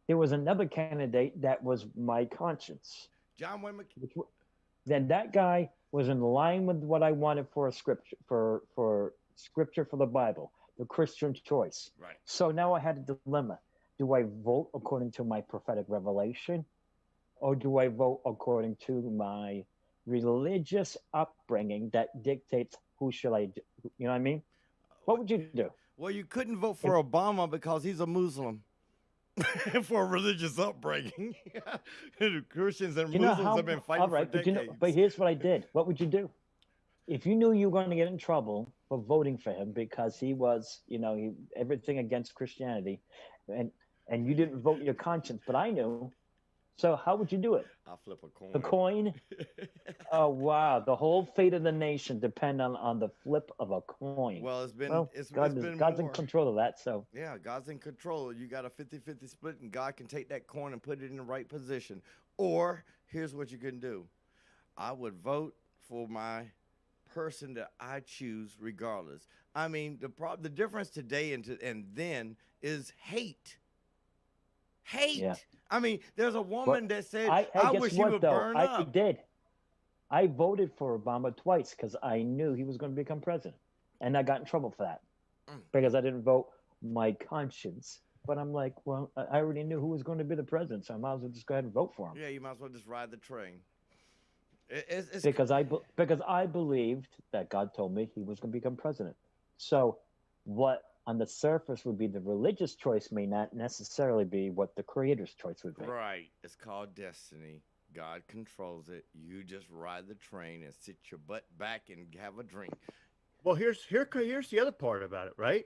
there was another candidate that was my conscience. John Wayne McCain. Then that guy was in line with what I wanted for a scripture for scripture for the Bible, the Christian choice. Right. So now I had a dilemma. Do I vote according to my prophetic revelation, or do I vote according to my religious upbringing that dictates who shall I do? You know what I mean? What would you do? Well, you couldn't vote for Obama because he's a Muslim. For a religious upbringing. Christians and Muslims have been fighting for decades. But here's what I did. What would you do? If you knew you were going to get in trouble for voting for him because he was, everything against Christianity, and you didn't vote your conscience, but I knew. So how would you do it? I'll flip a coin. The coin? Oh, wow. The whole fate of the nation depend on the flip of a coin. Well, God's in control of that. So yeah, God's in control. You got a 50-50 split, and God can take that coin and put it in the right position. Or here's what you can do. I would vote for my person that I choose regardless. I mean, the difference today and then is hate. Hate. Yeah. I mean, there's a woman that said, I wish he would burn up. I did. I voted for Obama twice because I knew he was going to become president. And I got in trouble for that because I didn't vote my conscience. But I'm like, well, I already knew who was going to be the president, so I might as well just go ahead and vote for him. Yeah, you might as well just ride the train. Because I believed that God told me he was going to become president. So what on the surface would be the religious choice may not necessarily be what the creator's choice would be. Right. It's called destiny. God controls it. You just ride the train and sit your butt back and have a drink. Well, here's the other part about it, right?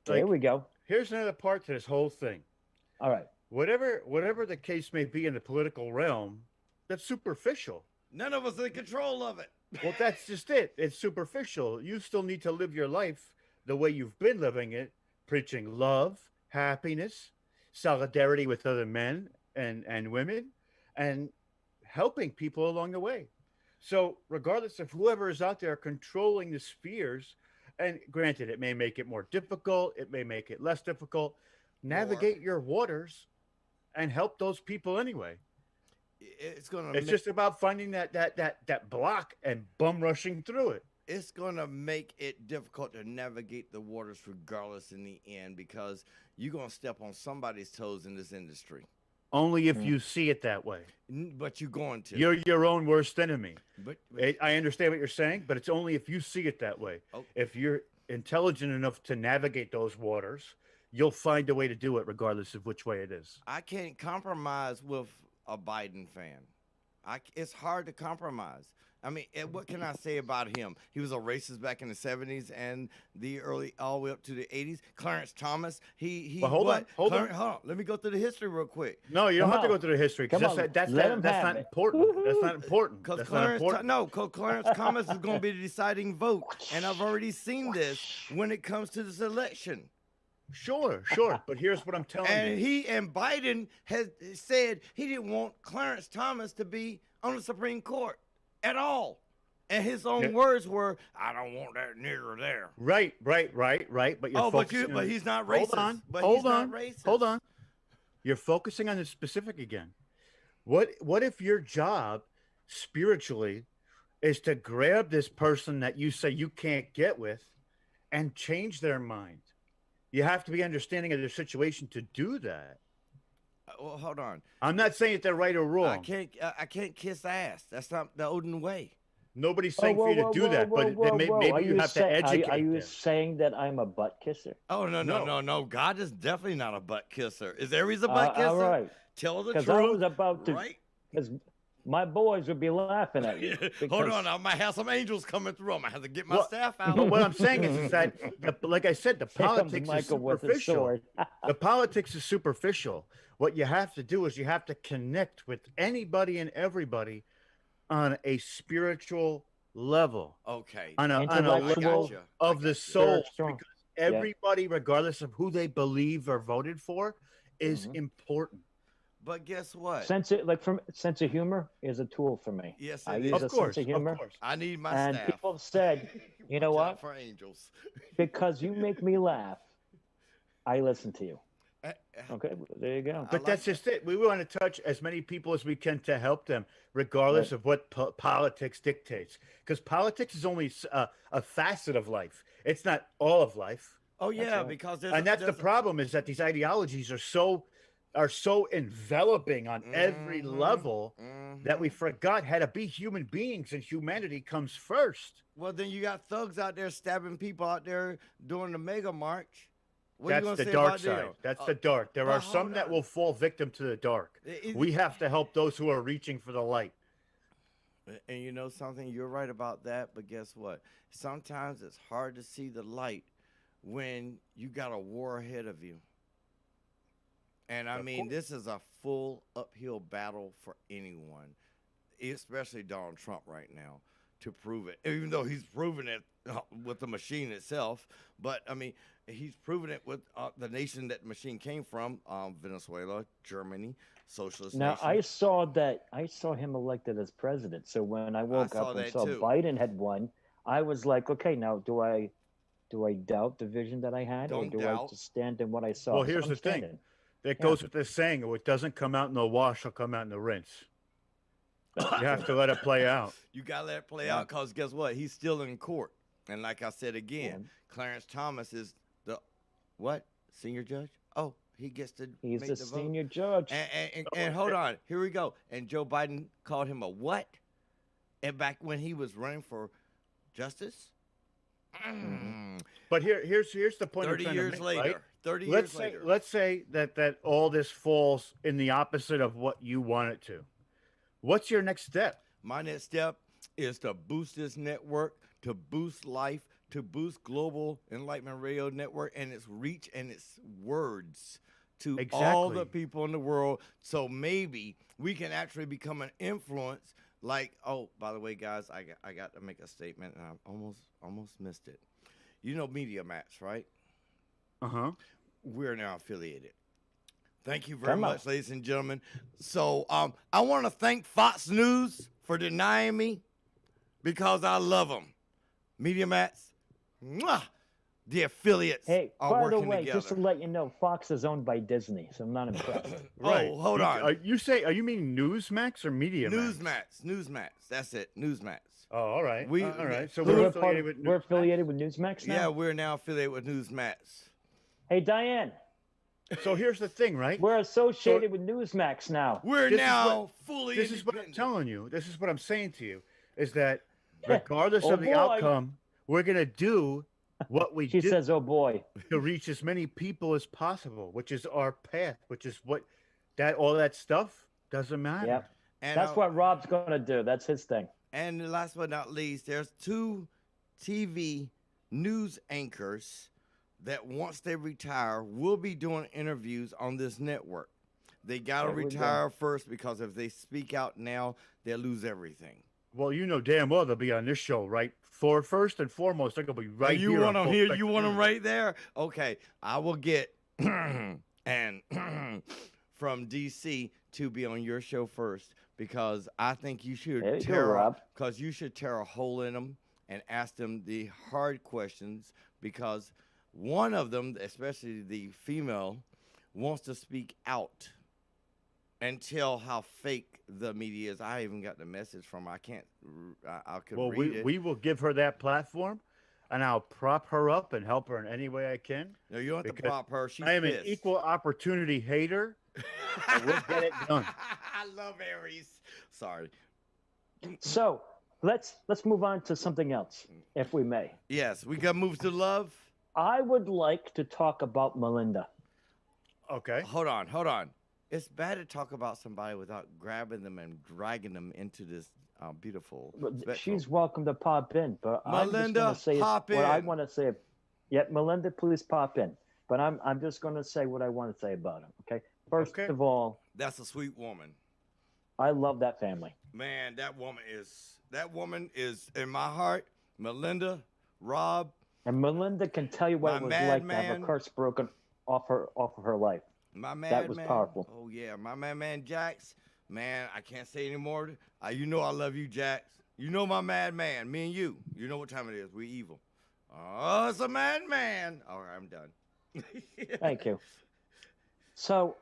Like, here we go. Here's another part to this whole thing. All right. Whatever the case may be in the political realm, that's superficial. None of us are in control of it. Well, that's just it. It's superficial. You still need to live your life the way you've been living it, preaching love, happiness, solidarity with other men and women, and helping people along the way. So regardless of whoever is out there controlling the spheres, and granted, it may make it more difficult, it may make it less difficult. navigate your waters and help those people anyway. It's gonna. It's just about finding that block and bum rushing through it. It's gonna make it difficult to navigate the waters, regardless in the end, because you're gonna step on somebody's toes in this industry. Only if you see it that way. But you're going to. You're your own worst enemy. But I understand what you're saying, but it's only if you see it that way. Oh. If you're intelligent enough to navigate those waters, you'll find a way to do it regardless of which way it is. I can't compromise with a Biden fan. It's hard to compromise. I mean, what can I say about him? He was a racist back in the 70s and the early, all the way up to the 80s. Clarence Thomas, Well, hold on. Let me go through the history real quick. No, you don't have to go through the history because that's not important. That's not important. Because Clarence Thomas is going to be the deciding vote, and I've already seen this when it comes to this election. Sure. But here's what I'm telling you. And Biden has said he didn't want Clarence Thomas to be on the Supreme Court at all. And his own words were, "I don't want that nigger there." Right. But you're focusing but he's not racist. Hold on. You're focusing on the specific again. What if your job spiritually is to grab this person that you say you can't get with and change their mind? You have to be understanding of their situation to do that. Well, hold on. I'm not saying that they're right or wrong. I can't kiss ass. That's not the olden way. Nobody's saying for you to do that, but maybe you have to educate. Are you saying that I'm a butt kisser? Oh, no. God is definitely not a butt kisser. Is Aries a butt kisser? All right. Tell the truth. Because I was about to. Right? Because my boys would be laughing at you. Hold on. I might have some angels coming through. I might have to get my staff out. But what I'm saying is that, like I said, the politics is superficial. The politics is superficial. What you have to do is you have to connect with anybody and everybody on a spiritual level. Okay. On a level of the soul. Because everybody, regardless of who they believe or voted for, is important. But guess what? Sense of humor is a tool for me. Yes, I use a sense of humor. I need my and staff. People have said, you know what? For angels. Because you make me laugh, I listen to you. Okay, there you go. But that's just it. We want to touch as many people as we can to help them, regardless of what politics dictates. Because politics is only a facet of life. It's not all of life. Oh yeah, because that's the problem is that these ideologies are so enveloping on every level that we forgot how to be human beings, and humanity comes first. Well, then you got thugs out there stabbing people out there during the mega march. That's the dark side. That's the dark. There are some that will fall victim to the dark. We have to help those who are reaching for the light. And you know something? You're right about that, but guess what? Sometimes it's hard to see the light when you got a war ahead of you. And I mean, this is a full uphill battle for anyone, especially Donald Trump right now, to prove it. Even though he's proven it with the machine itself, but I mean, he's proven it with the nation that the machine came from, Venezuela, Germany, socialist nation. I saw him elected as president. So when I woke up and saw Biden had won, I was like, okay, now do I doubt the vision that I had, or do I just stand in what I saw? Well, here's the thing. It goes with this saying, what doesn't come out in the wash will come out in the rinse. You have to let it play out. You got to let it play out because guess what? He's still in court. And like I said again, Clarence Thomas is the senior judge? Oh, he gets to He's make the senior judge. And hold on. Here we go. And Joe Biden called him a what? And back when he was running for justice? But here's the point. 30 years later. Right? 30 years later. Let's say that all this falls in the opposite of what you want it to. What's your next step? My next step is to boost this network, to boost life, to boost Global Enlightenment Radio Network and its reach and its words to all the people in the world. So maybe we can actually become an influence. Like, oh, by the way, guys, I got to make a statement, and I almost missed it. You know Media Mats, right? Uh-huh. We're now affiliated. Thank you very much, ladies and gentlemen. So I want to thank Fox News for denying me because I love them. Media Mats, mwah! The affiliates Hey, are by the working way, together. just to let you know, Fox is owned by Disney, so I'm not impressed. Right. Oh, hold on. Are you mean Newsmax or Media Max? Newsmax. That's it. Newsmax. Oh, all right. We- All right. So who- we're We're affiliated with we're Newsmax? affiliated with Newsmax now. Yeah, we're now affiliated with Newsmax. Hey, Diane, So here's the thing, right? we're associated with Newsmax now. We're This is now fully This is what I'm independent. telling you. This is what I'm saying to you is that Yeah. regardless Oh, of the boy. outcome, we're going to do what we She do says, "Oh boy." to reach as many people as possible, which is our path, which is what all that stuff doesn't matter. Yep. And That's what Rob's gonna do. That's his thing. And last but not least, there's 2 TV news anchors that once they retire will be doing interviews on this network. They got to There we go. retire first because if they speak out now, they'll lose everything. Well, you know damn well they'll be on this show, right? For first and foremost, they're going to be right you here. want on them Full here? Spectrum You want them News. right there? Okay, I will get and from DC to be on your show first because I think you should There you go, tear Rob. because you should tear a hole in them and ask them the hard questions because one of them, especially the female, wants to speak out and tell how fake the media is. I even got the message from her. I can't. I could Well, read it. we will give her that platform, and I'll prop her up and help her in any way I can. No, you don't have to because prop her. She's I am pissed. an equal opportunity hater. and we'll get it done. I love Aries. Sorry. So let's move on to something else, if we may. Yes, we got moves to love. I would like to talk about Melinda. Okay. Hold on. It's bad to talk about somebody without grabbing them and dragging them into this beautiful. spectrum. She's welcome to pop in, but I'm just Melinda, going to say pop what I in. want to say. Yeah, Melinda, please pop in. But I'm just going to say what I want to say about him. Okay. First Okay. of all, That's a sweet woman. I love that family. Man, that woman is in my heart. Melinda, Rob, And Melinda can tell you what My it was like to have madman. a curse broken off of her life. my man. That was powerful. Oh yeah, my man Jax. Man, I can't say anymore. You know I love you, Jax. You know my madman. Me and you. You know what time it is. We evil. Oh, it's a madman. All right, I'm done. Thank you. So,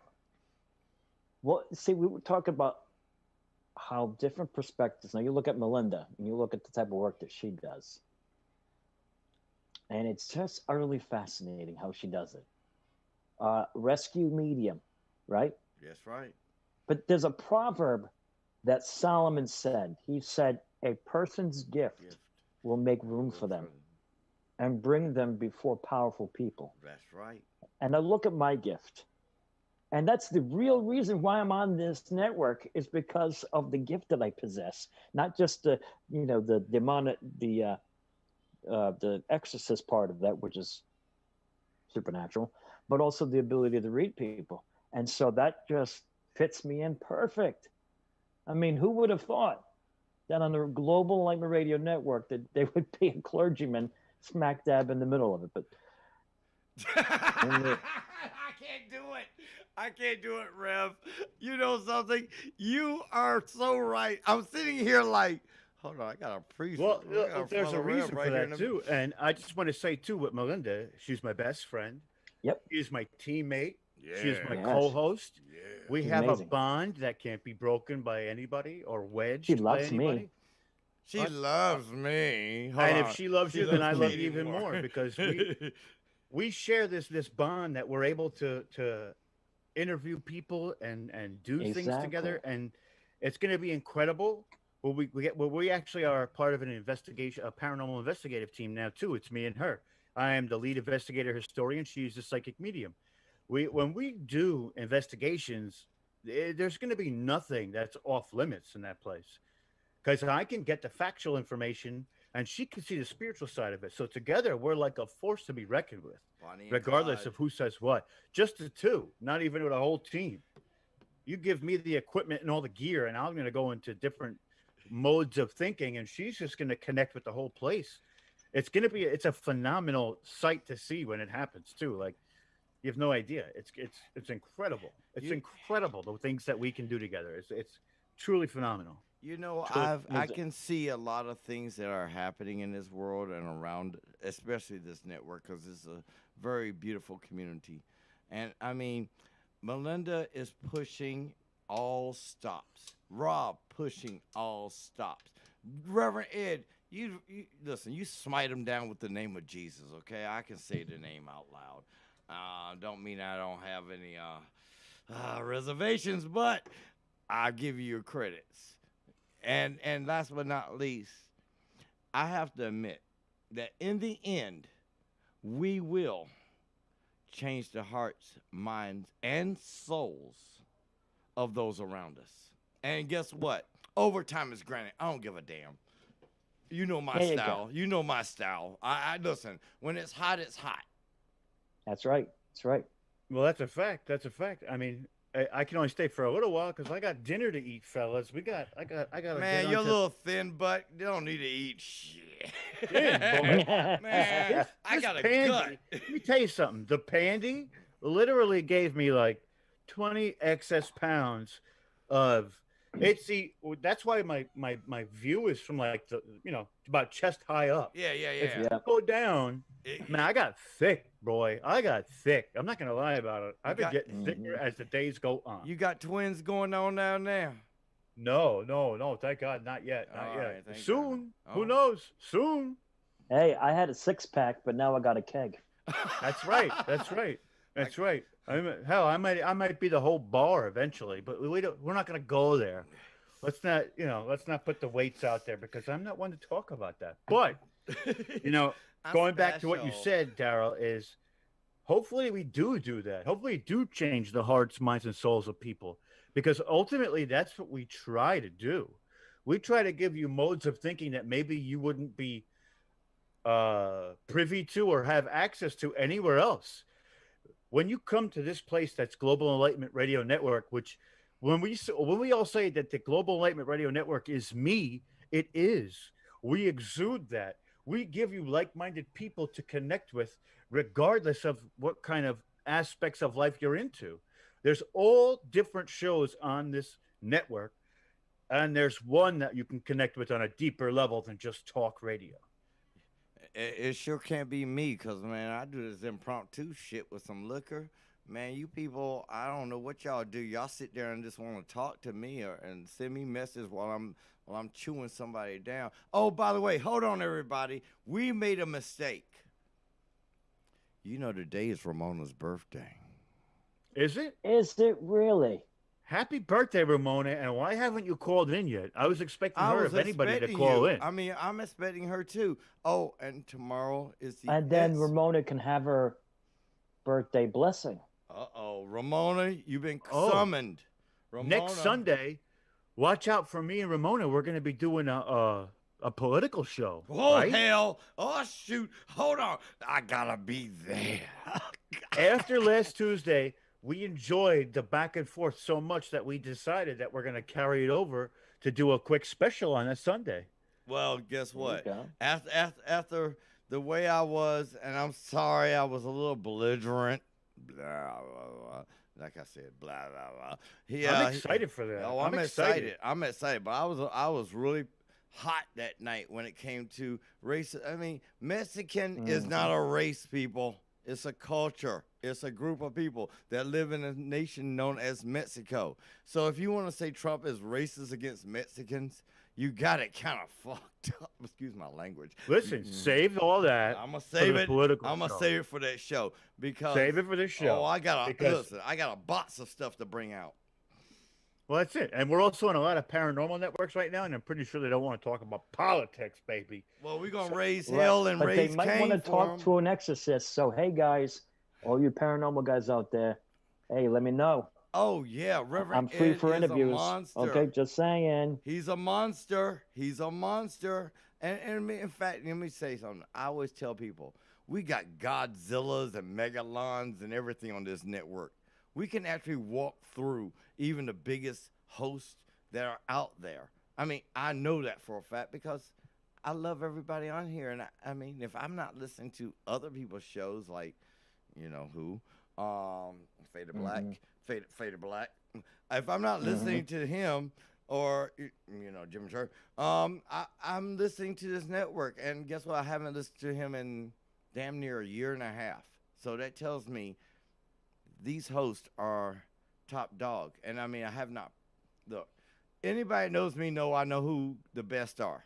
we were talking about how different perspectives. Now, you look at Melinda and you look at the type of work that she does. And it's just utterly fascinating how she does it. Rescue medium, right? Yes, right. But there's a proverb that Solomon said. He said, a person's gift will make room for them and bring them before powerful people. That's right. And I look at my gift. And that's the real reason why I'm on this network is because of the gift that I possess, not just the demonic, the exorcist part of that, which is supernatural, but also the ability to read people. And so that just fits me in perfect. I mean, who would have thought that on the Global Enlightenment Radio Network that they would be a clergyman smack dab in the middle of it? But I can't do it, Rev. You know something? You are so right. I'm sitting here like, hold on, I got a priest. Well, I got a there's a fellow Rev reason right for here in that the- too, and I just want to say too with Melinda, she's my best friend. Yep. She's my teammate. Yeah. She's my Yes. co-host. Yeah. We She's have amazing. a bond that can't be broken by anybody or wedged She by loves me. anybody. She What? loves me. Hold And on. if she loves She you, then loves I love me you even more. more because we share this bond that we're able to interview people and do things Exactly. together, and it's going to be incredible. We actually are part of a paranormal investigative team now too. It's me and her. I am the lead investigator historian. She's the psychic medium. When we do investigations, there's going to be nothing that's off limits in that place because I can get the factual information and she can see the spiritual side of it. So together we're like a force to be reckoned with, Bonnie and regardless Clyde. of who says what. Just the two, not even with a whole team. You give me the equipment and all the gear, and I'm going to go into different modes of thinking, and she's just going to connect with the whole place. It's a phenomenal sight to see when it happens too. Like you have no idea. It's incredible. It's incredible the things that we can do together. It's truly phenomenal. You know, So, I can see a lot of things that are happening in this world and around, especially this network, because it's a very beautiful community. And I mean, Melinda is pushing all stops. Rob pushing all stops. Reverend Ed, you listen. You smite him down with the name of Jesus, okay? I can say the name out loud. Don't mean I don't have any reservations, but I'll give you your credits. And last but not least, I have to admit that in the end, we will change the hearts, minds, and souls of those around us. And guess what? Overtime is granted. I don't give a damn. You know my style. You know my style. I listen. When it's hot, it's hot. That's right. That's right. well, that's a fact. That's a fact. I mean, I can only stay for a little while because I got dinner to eat, fellas. I got to Man, get you're a on little thin, but you don't need to eat shit. Damn, boy. Man, I got a gut. Let me tell you something. The pandy literally gave me like 20 excess pounds of it. See, that's why my view is from like about chest high up. Yeah. If you go down, man, I got thick, boy. I got thick. I'm not gonna lie about it. I've been getting thicker as the days go on. You got twins going on down there? No. Thank God, not yet. Not yet. Right, Soon. God. Who knows? Soon. Hey, I had a 6-pack, but now I got a keg. That's right. That's right. That's right. Hell, I might be the whole bar eventually, but we're not going to go there. Let's not put the weights out there because I'm not one to talk about that. But going back to what you said, Daryl, is hopefully we do that. Hopefully we do change the hearts, minds, and souls of people because ultimately that's what we try to do. We try to give you modes of thinking that maybe you wouldn't be privy to or have access to anywhere else. When you come to this place that's Global Enlightenment Radio Network, which when we all say that the Global Enlightenment Radio Network is me, it is. We exude that. We give you like-minded people to connect with, regardless of what kind of aspects of life you're into. There's all different shows on this network, and there's one that you can connect with on a deeper level than just talk radio. It sure can't be me because, man, I do this impromptu shit with some liquor. Man, you people, I don't know what y'all do. Y'all sit there and just want to talk to me and send me messages while I'm chewing somebody down. Oh, by the way, hold on, everybody. We made a mistake. You know, today is Ramona's birthday. Is it? Is it really? Happy birthday, Ramona, and why haven't you called in yet? I was expecting her, if anybody, to call in. I mean, I'm expecting her too. Oh, and tomorrow is the And then Ramona can have her birthday blessing. Uh-oh, Ramona, you've been summoned. Ramona. Next Sunday, watch out for me and Ramona. We're going to be doing a political show. Oh, right? hell. Oh, shoot. Hold on. I got to be there. After last Tuesday, we enjoyed the back and forth so much that we decided that we're going to carry it over to do a quick special on a Sunday. Well, guess what? After the way I was, and I'm sorry, I was a little belligerent. Blah, blah, blah. Like I said, blah, blah, blah. I'm excited for that. Oh, I'm excited. I'm excited, but I was really hot that night when it came to race. I mean, Mexican is not a race, people. It's a culture. It's a group of people that live in a nation known as Mexico. So if you want to say Trump is racist against Mexicans, you got it kind of fucked up. Excuse my language. Listen, save all that. I'm gonna save it. I'm gonna show. save it for that show because save it for this show. Oh, I got a box of stuff to bring out. Well, that's it. And we're also on a lot of paranormal networks right now, and I'm pretty sure they don't want to talk about politics, baby. Well, we're going to raise hell and raise Cain. But they might want to talk to an exorcist. So, hey, guys, all you paranormal guys out there, hey, let me know. Oh, yeah. Reverend I'm free Ed for is interviews. A monster. Okay, just saying. He's a monster. He's a monster. And in fact, let me say something. I always tell people, we got Godzillas and Megalons and everything on this network. We can actually walk through even the biggest hosts that are out there. I mean, I know that for a fact because I love everybody on here. And I mean, if I'm not listening to other people's shows like, you know who, Fader Black, Fader Black. If I'm not listening to him, or Jim Sharp. I'm listening to this network, and guess what? I haven't listened to him in damn near a year and a half. So that tells me these hosts are top dog. And I mean, I have not. Look, anybody knows me know I know who the best are.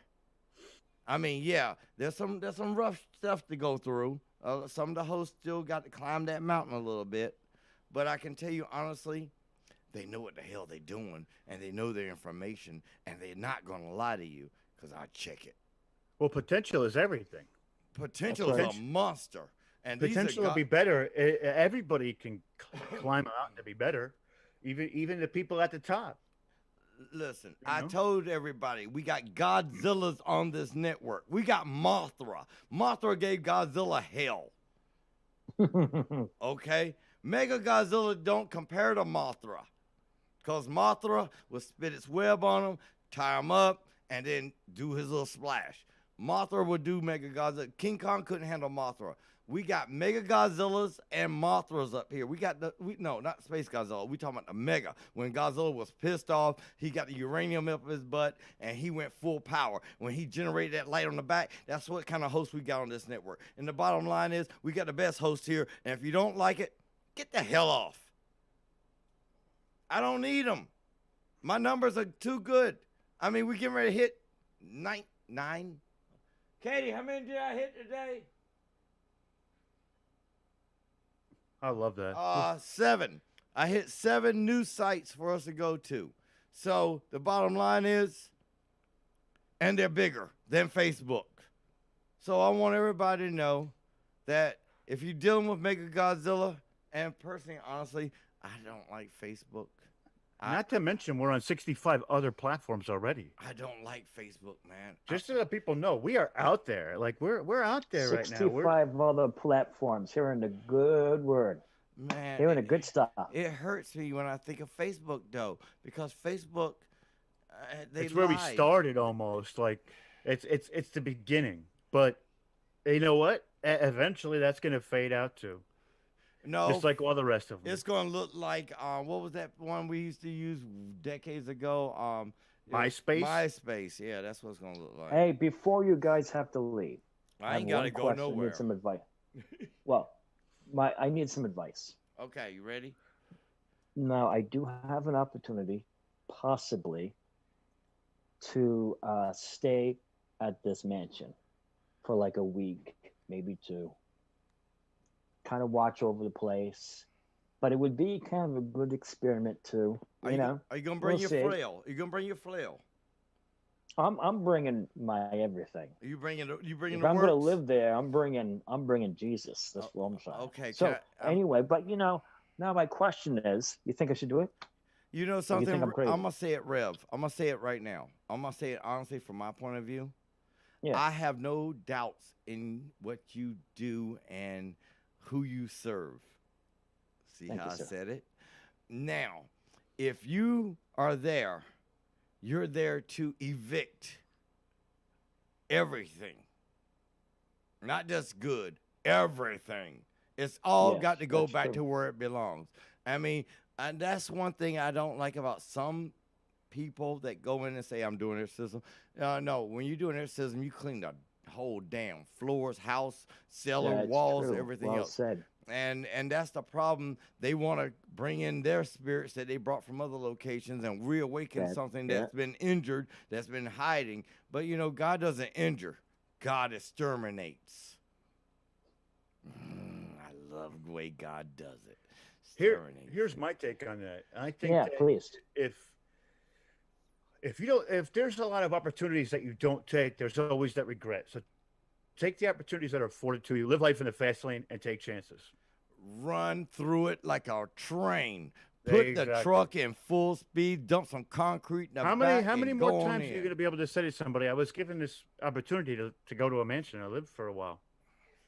I mean, yeah, there's some rough stuff to go through. Some of the hosts still got to climb that mountain a little bit, but I can tell you honestly, they know what the hell they're doing, and they know their information, and they're not gonna lie to you because I check it. Well, potential is everything. Potential is a monster, and Potential to be better. Everybody can climb a mountain to be better, even the people at the top. Listen, I told everybody we got Godzillas on this network. We got Mothra. Mothra gave Godzilla hell. Okay? Mega Godzilla don't compare to Mothra. Because Mothra will spit its web on him, tie him up, and then do his little splash. Mothra would do Mega Godzilla. King Kong couldn't handle Mothra. We got Mega Godzillas and Mothras up here. We got no, not Space Godzilla. We talking about the Mega. When Godzilla was pissed off, he got the uranium up his butt, and he went full power. When he generated that light on the back, that's what kind of host we got on this network. And the bottom line is, we got the best host here, and if you don't like it, get the hell off. I don't need them. My numbers are too good. I mean, we getting ready to hit nine. Katie, how many did I hit today? I love that. 7. I hit 7 new sites for us to go to. So the bottom line is, and they're bigger than Facebook. So I want everybody to know that if you're dealing with Mega Godzilla, and personally, honestly, I don't like Facebook. Not to mention, we're on 65 other platforms already. I don't like Facebook, man. Just so that people know, we are out there. Like we're out there right now. 65 other platforms. Hearing the good word. Man, hearing the good stuff. It hurts me when I think of Facebook, though, because Facebook, it's where we started almost. Like it's the beginning. But you know what? Eventually, that's going to fade out too. No, just like all the rest of them. It's going to look like what was that one we used to use decades ago? MySpace. MySpace, yeah, that's what it's going to look like. Hey, before you guys have to leave, I ain't got to go nowhere. I need some advice. Well, I need some advice. Okay, you ready? Now, I do have an opportunity, possibly, to stay at this mansion for like a week, maybe 2. Kind of watch over the place, but it would be kind of a good experiment too. Are you gonna bring your flail? Are you gonna bring your flail? I'm bringing my everything. You bringing? If I'm gonna live there, I'm bringing Jesus. That's what I'm saying. Okay. So anyway, but now my question is, you think I should do it? You know something? I'm gonna say it, Rev. I'm gonna say it right now. I'm gonna say it honestly from my point of view. Yeah. I have no doubts in what you do and who you serve. See how I said it? Now, if you are there, you're there to evict everything. Not just good, everything. It's all got to go back to where it belongs. I mean, and that's one thing I don't like about some people that go in and say, I'm doing exorcism. No, when you're doing exorcism, you clean the whole damn floors, house, cellar, walls, everything else. Said. And that's the problem. They want to bring in their spirits that they brought from other locations and reawaken something that's been injured, that's been hiding. But God doesn't injure. God exterminates. I love the way God does it. Here's my take on that. I think please. If there's a lot of opportunities that you don't take, there's always that regret. So take the opportunities that are afforded to you. Live life in the fast lane and take chances. Run through it like a train. Put the truck in full speed. Dump some concrete in the back. How many more times are you going to be able to say to somebody, I was given this opportunity to go to a mansion. I lived for a while.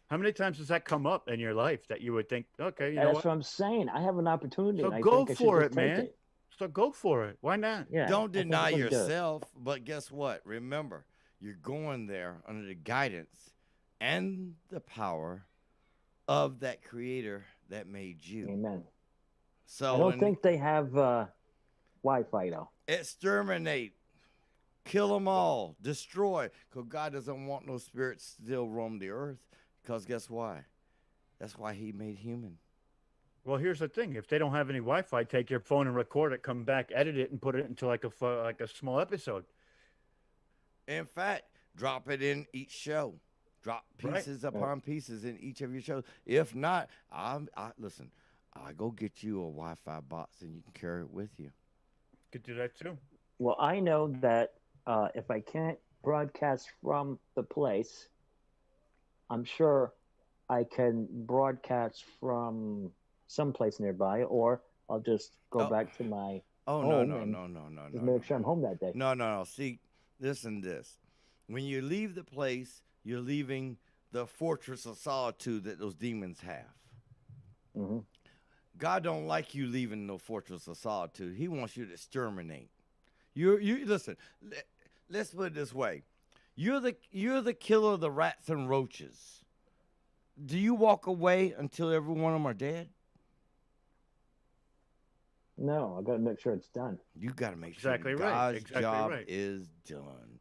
How many times does that come up in your life that you would think, okay, you know that's what I'm saying. I have an opportunity. So go for it, man. So go for it. Why not? Yeah, don't deny yourself. But guess what? Remember, you're going there under the guidance and the power of that creator that made you. Amen. So I don't think they have Wi-Fi though. exterminate, kill them all, destroy. Because God doesn't want no spirits still roam the earth. Because guess why? That's why he made human. Well, here's the thing: if they don't have any Wi-Fi, take your phone and record it, come back, edit it, and put it into like a small episode. In fact, drop it in each show. Drop pieces upon pieces in each of your shows. If not, listen. I go get you a Wi-Fi box and you can carry it with you. Could do that too. Well, I know that if I can't broadcast from the place, I'm sure I can broadcast from someplace nearby, or I'll just go back to my home no. make sure I'm home that day. No. See, listen to this. When you leave the place, you're leaving the fortress of solitude that those demons have. Mm-hmm. God don't like you leaving no fortress of solitude. He wants you to exterminate. You listen. Let's put it this way: you're the killer of the rats and roaches. Do you walk away until every one of them are dead? No, I got to make sure it's done. You got to make sure Exactly God's right. job is done.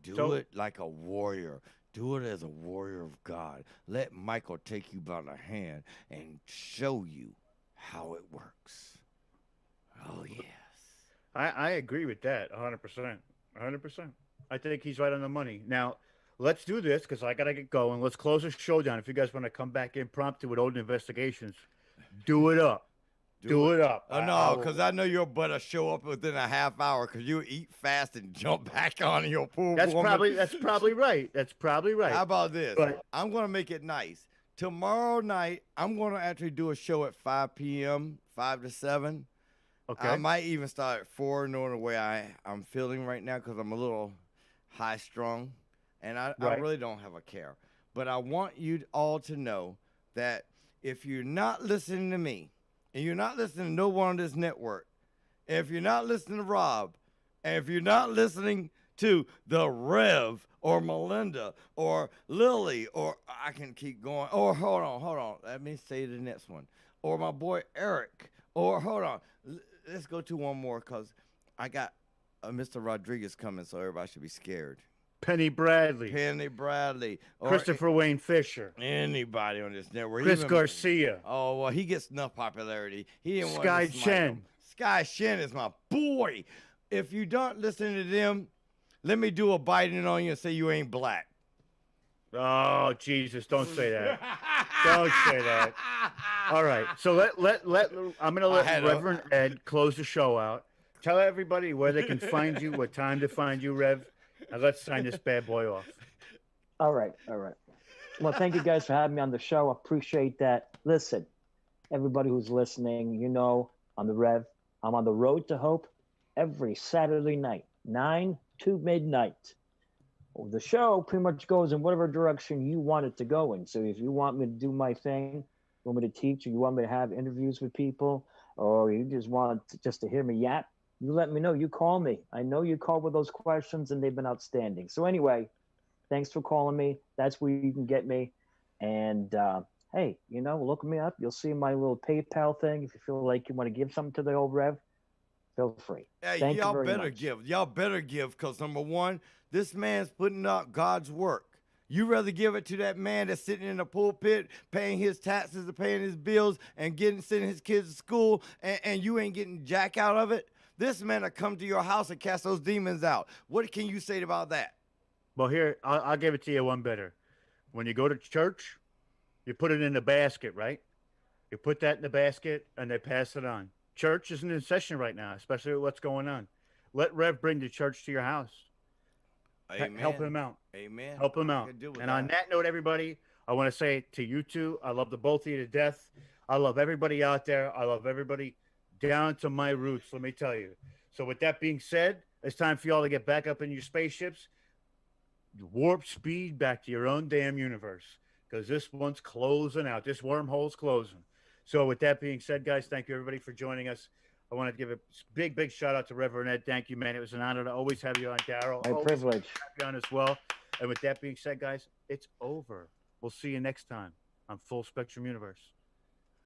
Do it like a warrior. Do it as a warrior of God. Let Michael take you by the hand and show you how it works. Oh, yes. I agree with that 100%. 100%. I think he's right on the money. Now, let's do this because I got to get going. Let's close the show down. If you guys want to come back impromptu with old investigations, do it up. Do it up. Oh, no, because I know you'll better show up within a half hour because you eat fast and jump back on your pool. That's probably right. That's probably right. How about this? But I'm going to make it nice. Tomorrow night, I'm going to actually do a show at 5 p.m., 5 to 7. Okay. I might even start at 4, knowing the way I'm feeling right now because I'm a little high-strung, and I really don't have a care. But I want you all to know that if you're not listening to me, and you're not listening to no one on this network, and if you're not listening to Rob, and if you're not listening to the Rev or Melinda or Lily, or I can keep going, or hold on, let me say the next one, or my boy Eric, or hold on, let's go to one more because I got Mr. Rodriguez coming, so everybody should be scared. Penny Bradley. Or Christopher Wayne Fisher. Anybody on this network. Chris Garcia. Oh, well, he gets enough popularity. He didn't want Sky to smite Chen. him. Sky Shen is my boy. If you don't listen to them, let me do a biting on you and say you ain't black. Oh, Jesus, don't say that. Don't say that. All right. So I'm going to let Reverend Ed close the show out. Tell everybody where they can find you, what time to find you, Rev. And let's sign this bad boy off. All right. Well, thank you guys for having me on the show. I appreciate that. Listen, everybody who's listening, on the Rev, I'm on the road to hope every Saturday night, 9 to midnight. Well, the show pretty much goes in whatever direction you want it to go in. So if you want me to do my thing, you want me to teach, or you want me to have interviews with people, or you just want to hear me yap, you let me know. You call me. I know you call with those questions, and they've been outstanding. So anyway, thanks for calling me. That's where you can get me. And hey, look me up. You'll see my little PayPal thing. If you feel like you want to give something to the old Rev, feel free. Hey, Thank y'all you very better much. give. Y'all better give because, number one, this man's putting out God's work. You rather give it to that man that's sitting in the pulpit, paying his taxes and paying his bills and sending his kids to school, and you ain't getting jack out of it? This man will come to your house and cast those demons out. What can you say about that? Well, here, I'll give it to you one better. When you go to church, you put it in the basket, right? You put that in the basket, and they pass it on. Church isn't in session right now, especially with what's going on. Let Rev bring the church to your house. Amen. Help him out. Amen. Help him out. And on that note, everybody, I want to say to you two, I love the both of you to death. I love everybody out there. I love everybody down to my roots, let me tell you. So with that being said, it's time for y'all to get back up in your spaceships, warp speed back to your own damn universe, because this one's closing out. This wormhole's closing. So with that being said, guys, thank you everybody for joining us. I want to give a big shout out to Reverend Ed. Thank you, man. It was an honor to always have you on, Daryl. My privilege. Have you on as well. And with that being said, guys, it's over. We'll see you next time on Full Spectrum Universe.